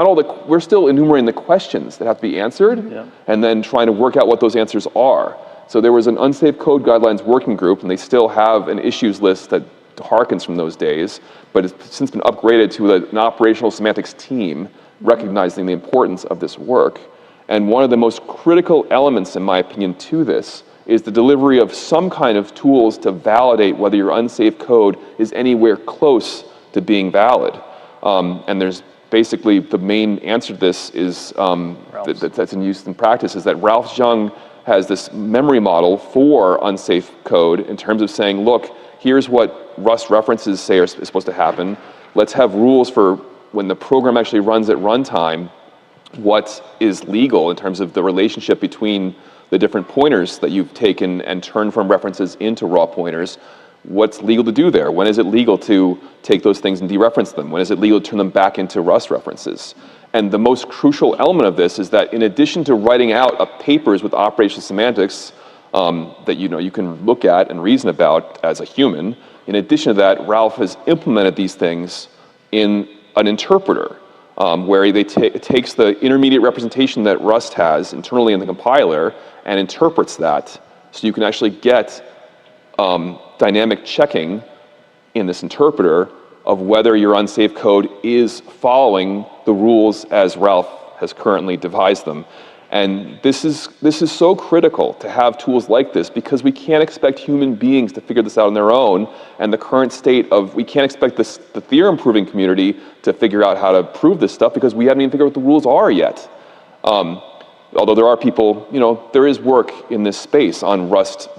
We're still enumerating the questions that have to be answered, and then trying to work out what those answers are. So there was an Unsafe Code Guidelines Working Group, and they still have an issues list that harkens from those days, but it's since been upgraded to an operational semantics team, recognizing the importance of this work. And one of the most critical elements, in my opinion, to this is the delivery of some kind of tools to validate whether your unsafe code is anywhere close to being valid. And there's basically the main answer to this is that's in use in practice is that Ralph Jung has this memory model for unsafe code in terms of saying, look, here's what Rust references say is supposed to happen. Let's have rules for when the program actually runs at runtime, what is legal in terms of the relationship between the different pointers that you've taken and turned from references into raw pointers. What's legal to do there? When is it legal to take those things and dereference them? When is it legal to turn them back into Rust references? And the most crucial element of this is that in addition to writing out papers with operational semantics that you can look at and reason about as a human, in addition to that, Ralph has implemented these things in an interpreter, where it takes the intermediate representation that Rust has internally in the compiler and interprets that, so you can actually get dynamic checking in this interpreter of whether your unsafe code is following the rules as Ralph has currently devised them. And this is so critical to have tools like this, because we can't expect human beings to figure this out on their own, and the current state of, we can't expect the theorem proving community to figure out how to prove this stuff, because we haven't even figured out what the rules are yet. Although there are people, there is work in this space on Rust,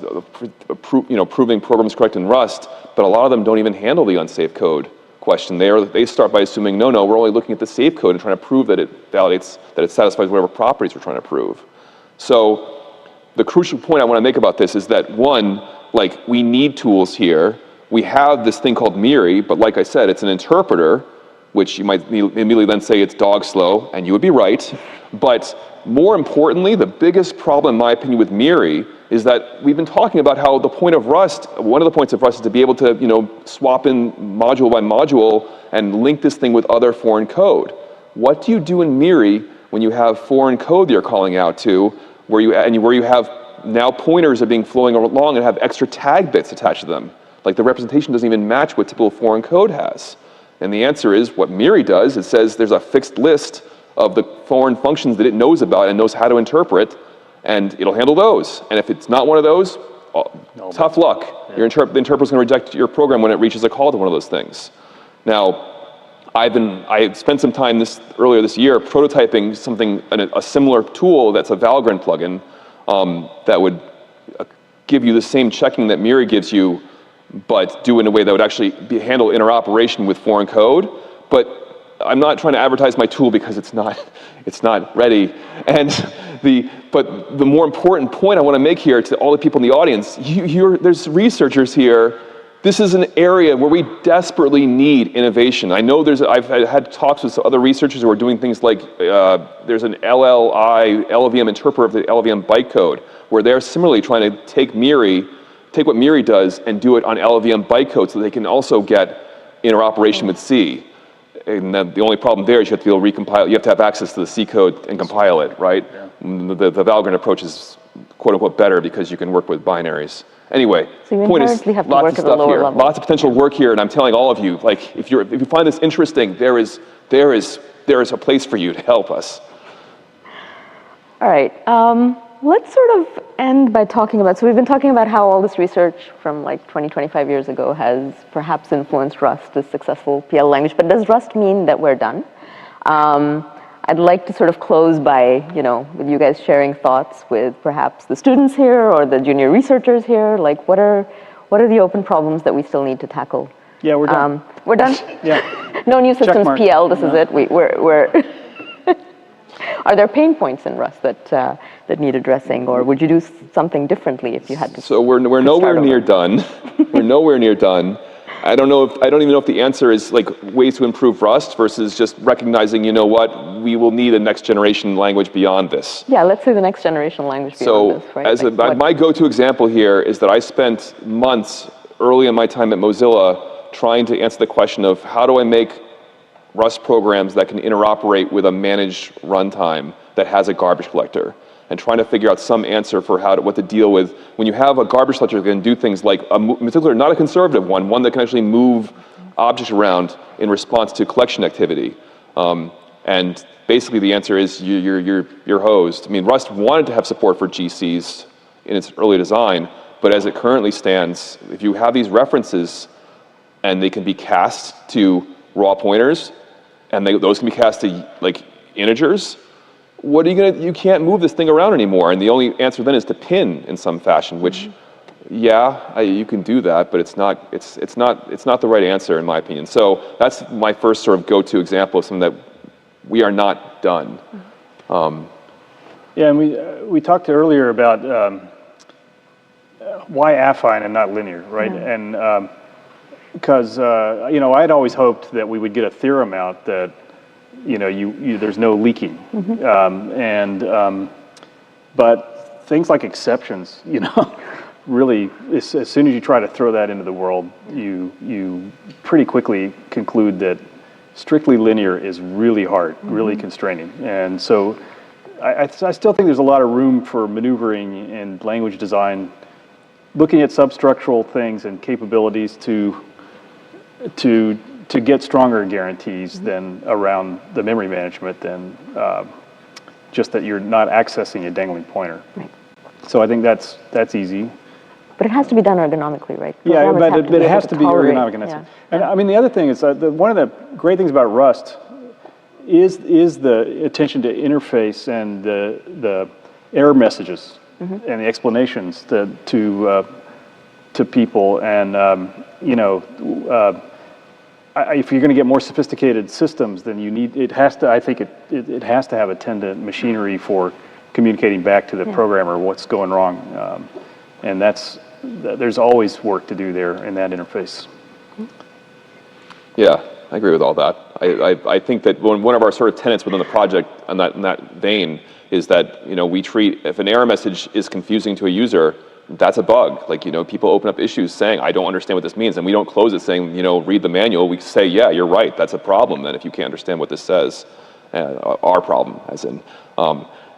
proving programs correct in Rust, but a lot of them don't even handle the unsafe code question. They start by assuming, no, we're only looking at the safe code and trying to prove that it validates, that it satisfies whatever properties we're trying to prove. So the crucial point I want to make about this is that, one, we need tools here. We have this thing called MIRI, but like I said, it's an interpreter, which you might immediately then say it's dog slow, and you would be right. But more importantly, the biggest problem, in my opinion, with MIRI is that we've been talking about how the point of Rust, one of the points of Rust is to be able to, swap in module by module and link this thing with other foreign code. What do you do in MIRI when you have foreign code that you're calling out to, where you have now pointers are being flowing along and have extra tag bits attached to them? Like the representation doesn't even match what typical foreign code has. And the answer is, what MIRI does, it says there's a fixed list of the foreign functions that it knows about and knows how to interpret, and it'll handle those. And if it's not one of those, tough luck. Yeah. The interpreter's going to reject your program when it reaches a call to one of those things. Now, I spent some time earlier this year prototyping a similar tool that's a Valgrind plugin that would give you the same checking that MIRI gives you, but do it in a way that would actually handle interoperation with foreign code. But I'm not trying to advertise my tool because it's not ready. But the more important point I want to make here to all the people in the audience, there's researchers here. This is an area where we desperately need innovation. I know I've had talks with other researchers who are doing things like, there's an LLVM interpreter of the LLVM bytecode, where they're similarly trying to take what MIRI does and do it on LLVM bytecode so they can also get interoperation with C. And then the only problem there is you have to be able to recompile. You have to have access to the C code and compile it, right? Yeah. The Valgrind approach is quote unquote better because you can work with binaries. Anyway, so point is, have to lots work of at stuff a lower here, level. lots of potential work here, and I'm telling all of you, if you find this interesting, there is a place for you to help us. All right. Let's sort of end by talking about, so we've been talking about how all this research from 20, 25 years ago has perhaps influenced Rust, a successful PL language, but does Rust mean that we're done? I'd like to sort of close by, with you guys sharing thoughts with perhaps the students here or the junior researchers here, what are the open problems that we still need to tackle? Yeah, we're done. We're done? Yeah. No new systems PL, this is it. We're Are there pain points in Rust that need addressing, or would you do something differently if you had to? So we're nowhere near done. We're nowhere near done. I don't even know if the answer is ways to improve Rust versus just recognizing, we will need a next generation language beyond this. Yeah, let's say the next generation language beyond this, right? My go-to example here is that I spent months early in my time at Mozilla trying to answer the question of how do I make Rust programs that can interoperate with a managed runtime that has a garbage collector, and trying to figure out some answer for what to deal with when you have a garbage collector that can do things like, in particular, not a conservative one that can actually move objects around in response to collection activity. And basically the answer is you're hosed. I mean, Rust wanted to have support for GCs in its early design, but as it currently stands, if you have these references and they can be cast to raw pointers, and those can be cast to integers, what are you can't move this thing around anymore. And the only answer then is to pin in some fashion, which, you can do that, but it's not the right answer in my opinion. So that's my first sort of go-to example of something that we are not done. Yeah, and we talked earlier about why affine and not linear, right? Mm-hmm. And because I'd always hoped that we would get a theorem out that there's no leaking, but things like exceptions, really, as soon as you try to throw that into the world, you pretty quickly conclude that strictly linear is really hard, really constraining. And so I still think there's a lot of room for maneuvering in language design, looking at substructural things and capabilities to get stronger guarantees than around the memory management than just that you're not accessing a dangling pointer. Right. So I think that's easy. But it has to be done ergonomically, right? Yeah, but it has to be tolerate. ergonomic. And, Yeah. and I mean, the other thing is one of the great things about Rust is the attention to interface and the error messages and the explanations to people. And if you're going to get more sophisticated systems, then it has to have attendant machinery for communicating back to the programmer what's going wrong. And there's always work to do there in that interface. Yeah, I agree with all that. I think that one of our sort of tenets within the project in that vein is that we treat, if an error message is confusing to a user, that's a bug. Like, people open up issues saying, I don't understand what this means, and we don't close it saying, read the manual. We say, yeah, you're right, that's a problem then if you can't understand what this says. Our problem, as in.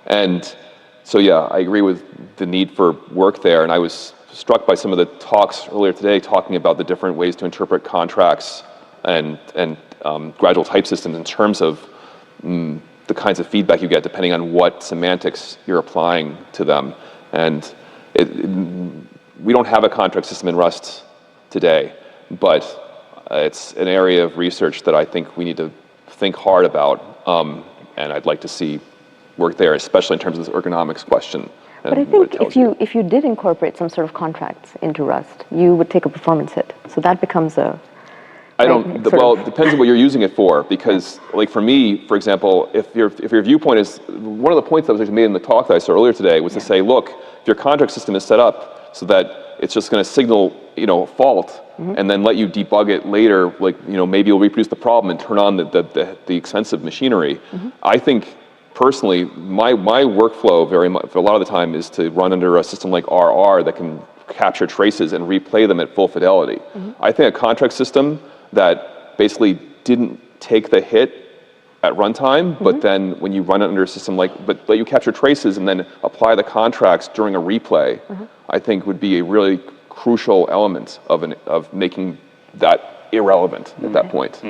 And so yeah, I agree with the need for work there, and I was struck by some of the talks earlier today talking about the different ways to interpret contracts and gradual type systems in terms of the kinds of feedback you get depending on what semantics you're applying to them. And we don't have a contract system in Rust today, but it's an area of research that I think we need to think hard about, and I'd like to see work there, especially in terms of this ergonomics question. But I think if you did incorporate some sort of contracts into Rust, you would take a performance hit. So that becomes a... Well, it depends on what you're using it for, because like for me, for example, if your viewpoint is, one of the points that was made in the talk that I saw earlier today was to say, look, if your contract system is set up so that it's just going to signal, a fault, and then let you debug it later, like, maybe you'll reproduce the problem and turn on the expensive machinery. I think personally, my workflow very much, a lot of the time, is to run under a system like RR that can capture traces and replay them at full fidelity. I think a contract system that basically didn't take the hit at runtime, but then when you run it under a system but let you capture traces and then apply the contracts during a replay, I think would be a really crucial element of making that irrelevant at that point.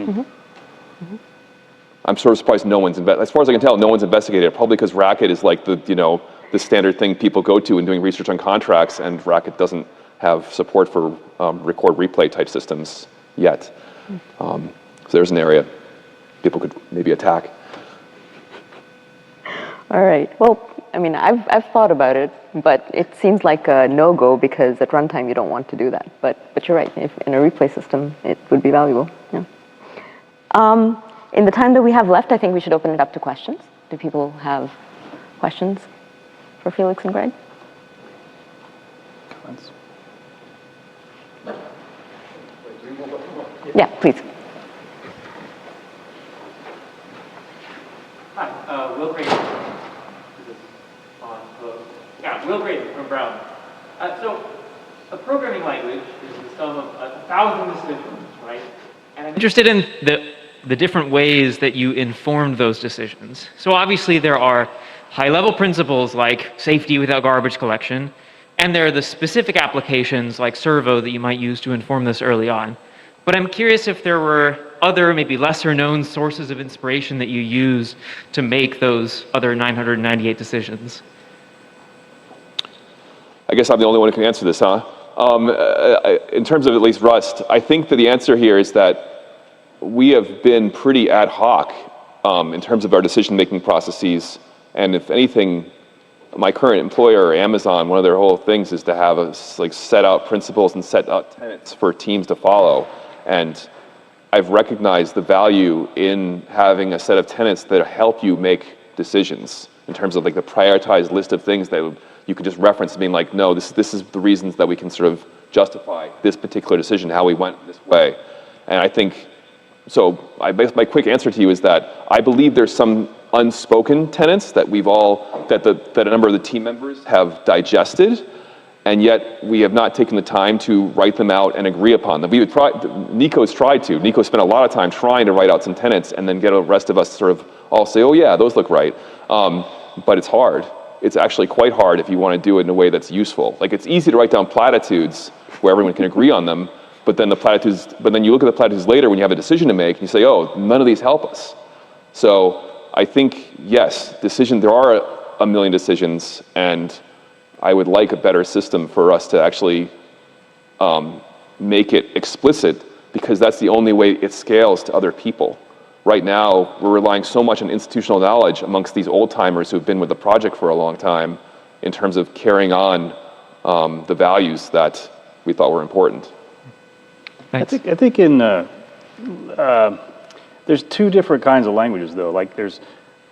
I'm sort of surprised no one's as far as I can tell, no one's investigated it, probably because Racket is like the standard thing people go to in doing research on contracts, and Racket doesn't have support for record replay type systems yet. So there's an area people could maybe attack. All right. Well, I mean, I've thought about it, but it seems like a no-go because at runtime you don't want to do that. But you're right. If in a replay system, it would be valuable. Yeah. In the time that we have left, I think we should open it up to questions. Do people have questions for Felix and Greg? Comments? Yeah, please. Hi, Will Creighton. Is this on? Yeah, Will Creighton from Brown. So, a programming language is the sum of 1,000 decisions, right? And I'm interested in the different ways that you informed those decisions. So obviously there are high-level principles like safety without garbage collection, and there are the specific applications like Servo that you might use to inform this early on. But I'm curious if there were other, maybe lesser-known sources of inspiration that you use to make those other 998 decisions. I guess I'm the only one who can answer this, huh? In terms of at least Rust, I think that the answer here is that we have been pretty ad hoc in terms of our decision-making processes. And if anything, my current employer, Amazon, one of their whole things is to have set out principles and set out tenets for teams to follow. And I've recognized the value in having a set of tenets that help you make decisions in terms of the prioritized list of things that you can just reference being like, no, this is the reasons that we can sort of justify this particular decision, how we went this way. And I think, so my quick answer to you is that I believe there's some unspoken tenets that that a number of the team members have digested, and yet we have not taken the time to write them out and agree upon them. Nico's tried to. Nico spent a lot of time trying to write out some tenets and then get the rest of us sort of all say, oh yeah, those look right. But it's hard. It's actually quite hard if you want to do it in a way that's useful. Like, it's easy to write down platitudes where everyone can agree on them, but then you look at the platitudes later when you have a decision to make and you say, oh, none of these help us. So I think, yes, there are a million decisions, and I would like a better system for us to actually make it explicit, because that's the only way it scales to other people. Right now, we're relying so much on institutional knowledge amongst these old-timers who've been with the project for a long time in terms of carrying on the values that we thought were important. Thanks. I think there's two different kinds of languages, though. Like, there's,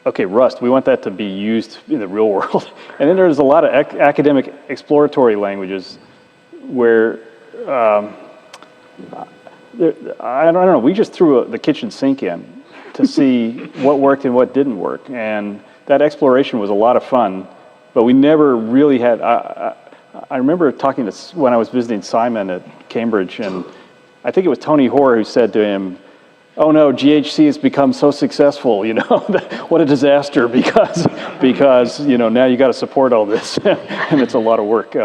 okay, Rust, we want that to be used in the real world. And then there's a lot of academic exploratory languages where, I don't know, we just threw the kitchen sink in to see what worked and what didn't work. And that exploration was a lot of fun, but we never really had, I remember talking to, when I was visiting Simon at Cambridge, and I think it was Tony Hoare who said to him, oh no, GHC has become so successful, you know, what a disaster, because you know, now you got to support all this, and it's a lot of work.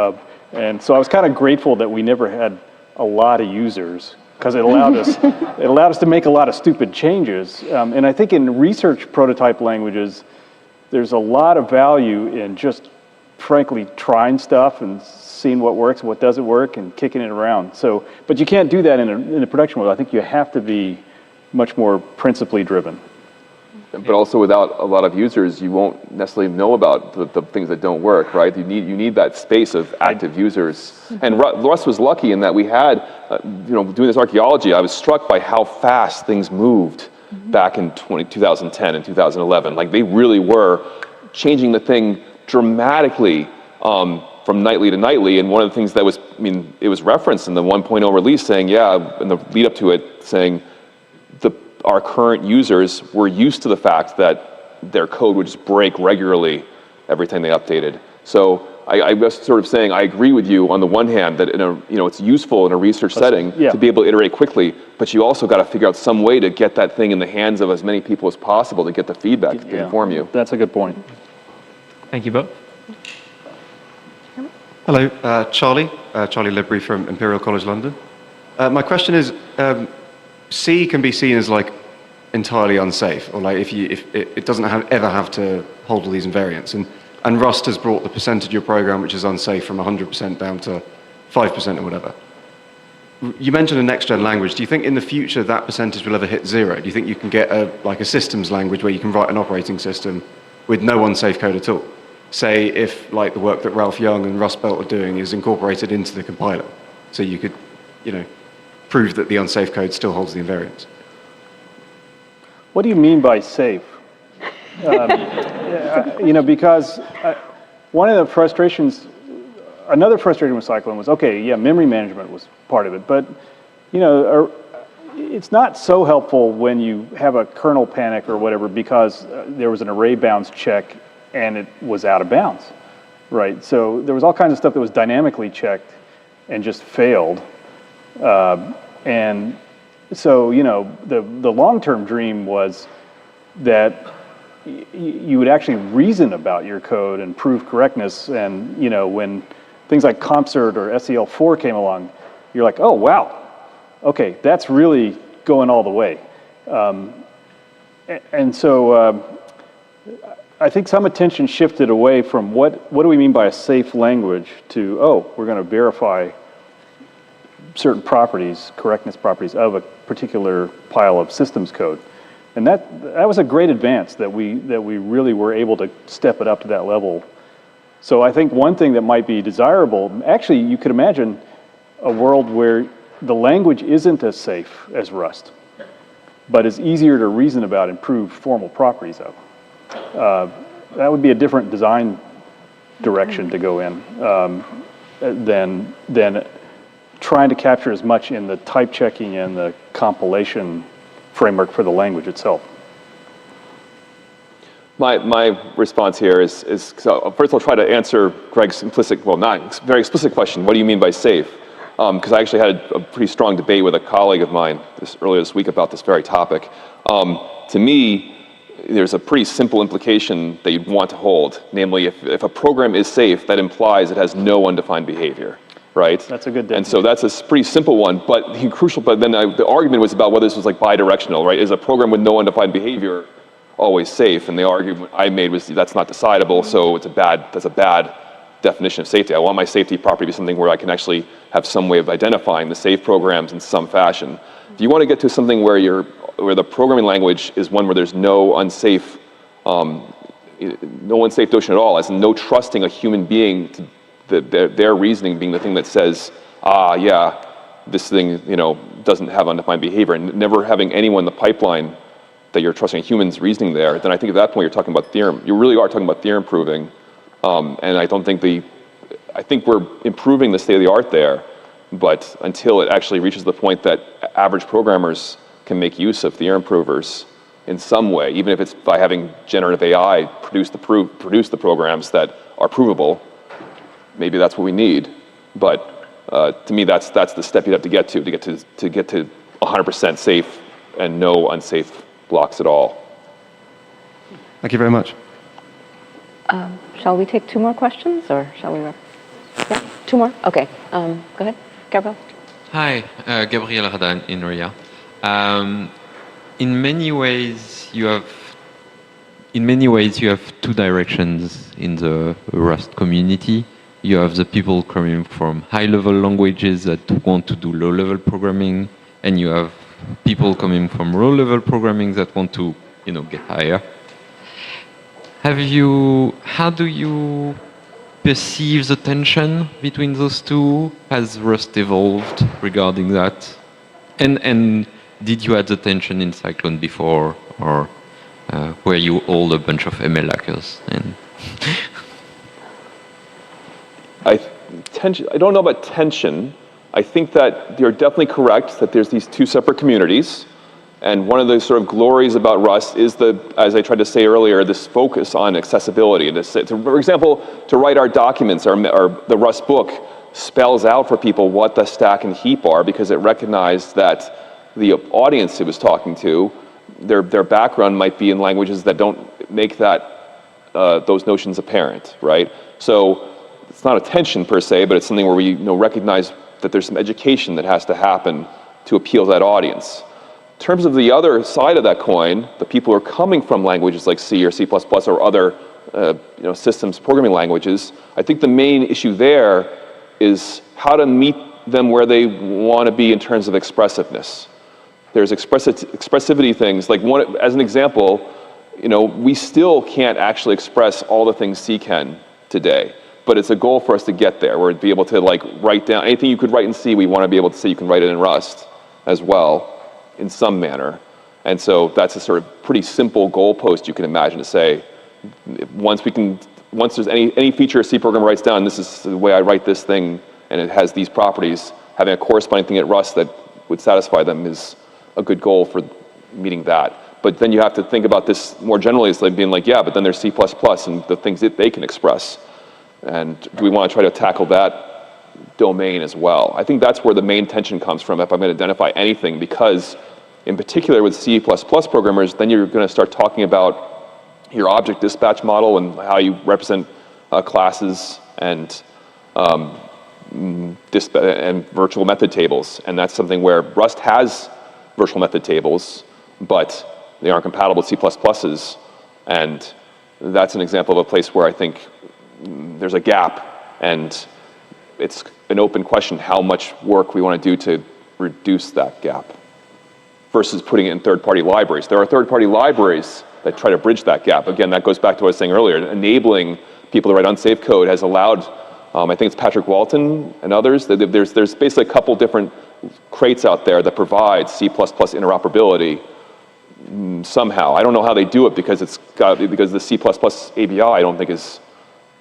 And so I was kind of grateful that we never had a lot of users, because it allowed us to make a lot of stupid changes. And I think in research prototype languages, there's a lot of value in just frankly trying stuff and seeing what works and what doesn't work and kicking it around. So, but you can't do that in a production world. I think you have to be much more principally driven. But also, without a lot of users, you won't necessarily know about the things that don't work, right? You need that space of active users. And Rust was lucky in that we had, doing this archaeology, I was struck by how fast things moved back in 2010 and 2011. Like, they really were changing the thing dramatically from nightly to nightly. And one of the things that was, it was referenced in the 1.0 release saying, in the lead up to it, saying, our current users were used to the fact that their code would just break regularly every time they updated. So I was sort of saying, I agree with you on the one hand that it's useful in a research setting to be able to iterate quickly, but you also got to figure out some way to get that thing in the hands of as many people as possible to get the feedback to inform you. That's a good point. Thank you both. Hello, Charlie Libri from Imperial College London. My question is, C can be seen as like entirely unsafe, or like if it doesn't ever have to hold all these invariants, and Rust has brought the percentage of your program which is unsafe from 100% down to 5% or whatever. You mentioned a next-gen language. Do you think in the future that percentage will ever hit zero? Do you think you can get a systems language where you can write an operating system with no unsafe code at all? Say if like the work that Ralph Young and Rust Belt are doing is incorporated into the compiler, so you could, prove that the unsafe code still holds the invariants. What do you mean by safe? Because one of the frustrations, another frustration with Cyclone was, memory management was part of it, but it's not so helpful when you have a kernel panic or whatever because there was an array bounds check and it was out of bounds, right? So there was all kinds of stuff that was dynamically checked and just failed. And so, the long-term dream was that you would actually reason about your code and prove correctness. And, when things like CompCert or SEL4 came along, you're like, oh, wow, okay, that's really going all the way. And so I think some attention shifted away from what do we mean by a safe language to, we're going to verify certain properties, correctness properties of a particular pile of systems code. And that was a great advance that we really were able to step it up to that level. So I think one thing that might be desirable, actually you could imagine a world where the language isn't as safe as Rust, but is easier to reason about and prove formal properties of. That would be a different design direction to go in than trying to capture as much in the type checking and the compilation framework for the language itself. My response here is so first I'll try to answer Greg's implicit, well, not very explicit question. What do you mean by safe? Because I actually had a pretty strong debate with a colleague of mine earlier this week about this very topic. To me, there's a pretty simple implication that you'd want to hold. Namely, if a program is safe, that implies it has no undefined behavior, right? That's a good definition. And so that's a pretty simple one, but then the argument was about whether this was like bidirectional, right? Is a program with no undefined behavior always safe? And the argument I made was that's not decidable, so that's a bad definition of safety. I want my safety property to be something where I can actually have some way of identifying the safe programs in some fashion. If you want to get to something where the programming language is one where there's no unsafe notion at all, as in no trusting a human being, their reasoning being the thing that says, yeah, this thing doesn't have undefined behavior, and never having anyone in the pipeline that you're trusting a human's reasoning there, then I think at that point you're talking about theorem. You really are talking about theorem proving, and I don't think I think we're improving the state of the art there, but until it actually reaches the point that average programmers can make use of theorem provers in some way, even if it's by having generative AI produce the programs that are provable, maybe that's what we need. But to me, that's the step you'd have to get to 100% safe and no unsafe blocks at all. Thank you very much. Shall we take 2 more questions, or shall we wrap? Yeah, 2 more? Okay. Go ahead, Gabriel. Hi, Gabriel Radan in RIA. In many ways, you have 2 directions in the Rust community. You have the people coming from high-level languages that want to do low-level programming, and you have people coming from low-level programming that want to, get higher. How do you perceive the tension between those two? Has Rust evolved regarding that? And did you have the tension in Cyclone before, or were you all a bunch of ML hackers? I don't know about tension. I think that you're definitely correct that there's these 2 separate communities. And one of the sort of glories about Rust is as I tried to say earlier, this focus on accessibility. And for example, to write our documents, the Rust book spells out for people what the stack and heap are, because it recognized that the audience it was talking to, their background might be in languages that don't make those notions apparent, right? So it's not a tension per se, but it's something where we recognize that there's some education that has to happen to appeal to that audience. In terms of the other side of that coin, the people who are coming from languages like C or C++ or other systems programming languages, I think the main issue there is how to meet them where they want to be in terms of expressiveness. There's expressivity things, like as an example, we still can't actually express all the things C can today, but it's a goal for us to get there, where we'd be able to write down anything you could write in C, we want to be able to say you can write it in Rust as well, in some manner. And so that's a sort of pretty simple goalpost you can imagine to say, once there's any feature a C programmer writes down, this is the way I write this thing, and it has these properties, having a corresponding thing at Rust that would satisfy them is a good goal for meeting that. But then you have to think about this more generally as being yeah, but then there's C++ and the things that they can express. And do we want to try to tackle that domain as well? I think that's where the main tension comes from if I'm going to identify anything, because in particular with C++ programmers, then you're going to start talking about your object dispatch model and how you represent classes and virtual method tables. And that's something where Rust has virtual method tables, but they aren't compatible with C++s. And that's an example of a place where I think there's a gap, and it's an open question how much work we want to do to reduce that gap versus putting it in third-party libraries. There are third-party libraries that try to bridge that gap. Again, that goes back to what I was saying earlier. Enabling people to write unsafe code has allowed, I think it's Patrick Walton and others, there's basically a couple different crates out there that provide C++ interoperability somehow. I don't know how they do it because the C++ ABI I don't think is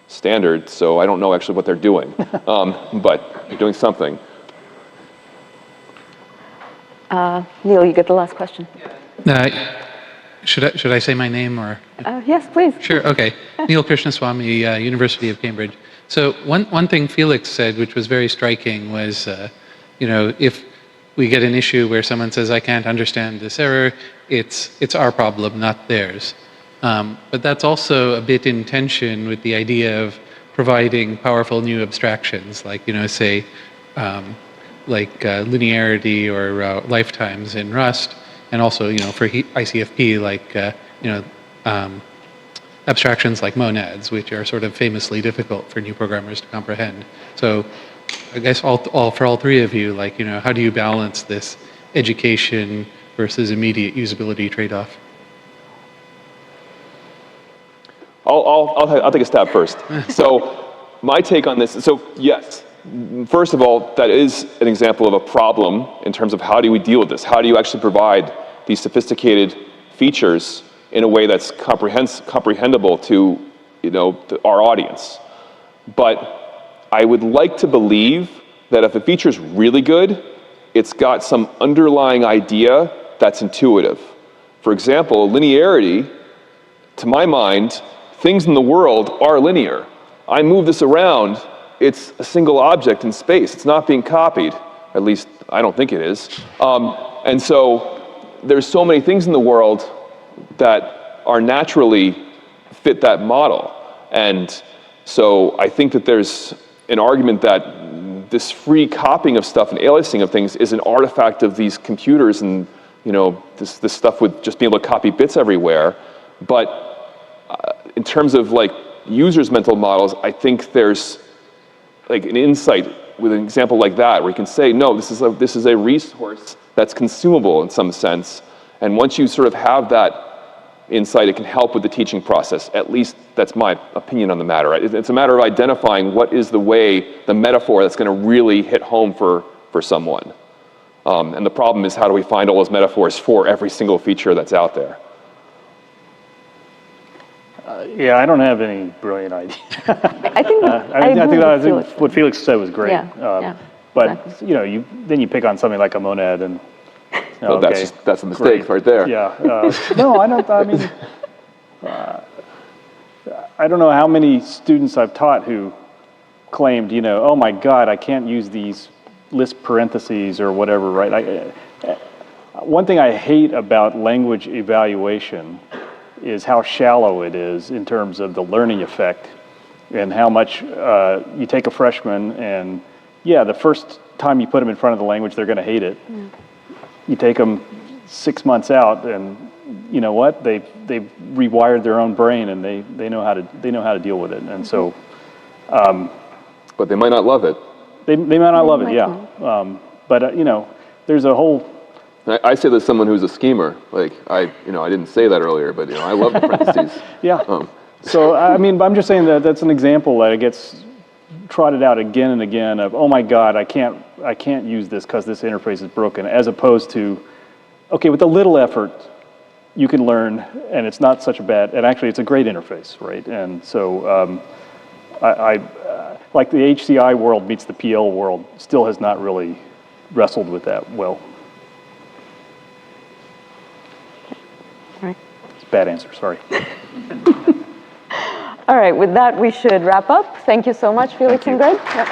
standard, so I don't know actually what they're doing, but they're doing something. Neil, you get the last question. Should I say my name or? Yes, please. Sure. Okay. Neil Krishnaswamy, University of Cambridge. So one thing Felix said, which was very striking, was, if we get an issue where someone says, "I can't understand this error," it's our problem, not theirs. But that's also a bit in tension with the idea of providing powerful new abstractions, like say, linearity or lifetimes in Rust, and also for ICFP, like abstractions like monads, which are sort of famously difficult for new programmers to comprehend. So I guess for all three of you, how do you balance this education versus immediate usability trade-off? I'll take a stab first. So my take on this, so yes, first of all, that is an example of a problem in terms of how do we deal with this? How do you actually provide these sophisticated features in a way that's comprehensible to our audience? But I would like to believe that if a feature is really good, it's got some underlying idea that's intuitive. For example, linearity, to my mind, things in the world are linear. I move this around, it's a single object in space. It's not being copied. At least, I don't think it is. And so there's so many things in the world that are naturally fit that model. And so I think that there's an argument that this free copying of stuff and aliasing of things is an artifact of these computers and this stuff with just being able to copy bits everywhere. But in terms of users' mental models, I think there's an insight with an example like that where you can say, no, this is a resource that's consumable in some sense. And once you sort of have that insight, it can help with the teaching process. At least that's my opinion on the matter. Right? It's a matter of identifying what is the metaphor that's going to really hit home for someone. And the problem is, how do we find all those metaphors for every single feature that's out there? Yeah, I don't have any brilliant idea. I think I think what Felix said was great. Yeah, but exactly. then you pick on something like a monad, and well, okay, that's a mistake right there. Yeah. No, I don't. I mean, I don't know how many students I've taught who claimed, oh my God, I can't use these Lisp parentheses or whatever. Right. One thing I hate about language evaluation is how shallow it is in terms of the learning effect, and how much you take a freshman and, the first time you put them in front of the language, they're going to hate it. Yeah. You take them 6 months out, and you know what? They've rewired their own brain, and they know how to deal with it. And so, but they might not love it. They might not love it. Yeah. But there's a whole. I say this as someone who's a schemer. I didn't say that earlier, but I love the parentheses. Yeah. So I mean, I'm just saying that that's an example that it gets trotted out again and again of, oh my God, I can't use this because this interface is broken, as opposed to, okay, with a little effort, you can learn, and it's not such a bad, and actually it's a great interface, right? And so I like the HCI world meets the PL world still has not really wrestled with that well. Right. It's a bad answer, sorry. All right, with that, we should wrap up. Thank you so much, Felix and Greg. Yep.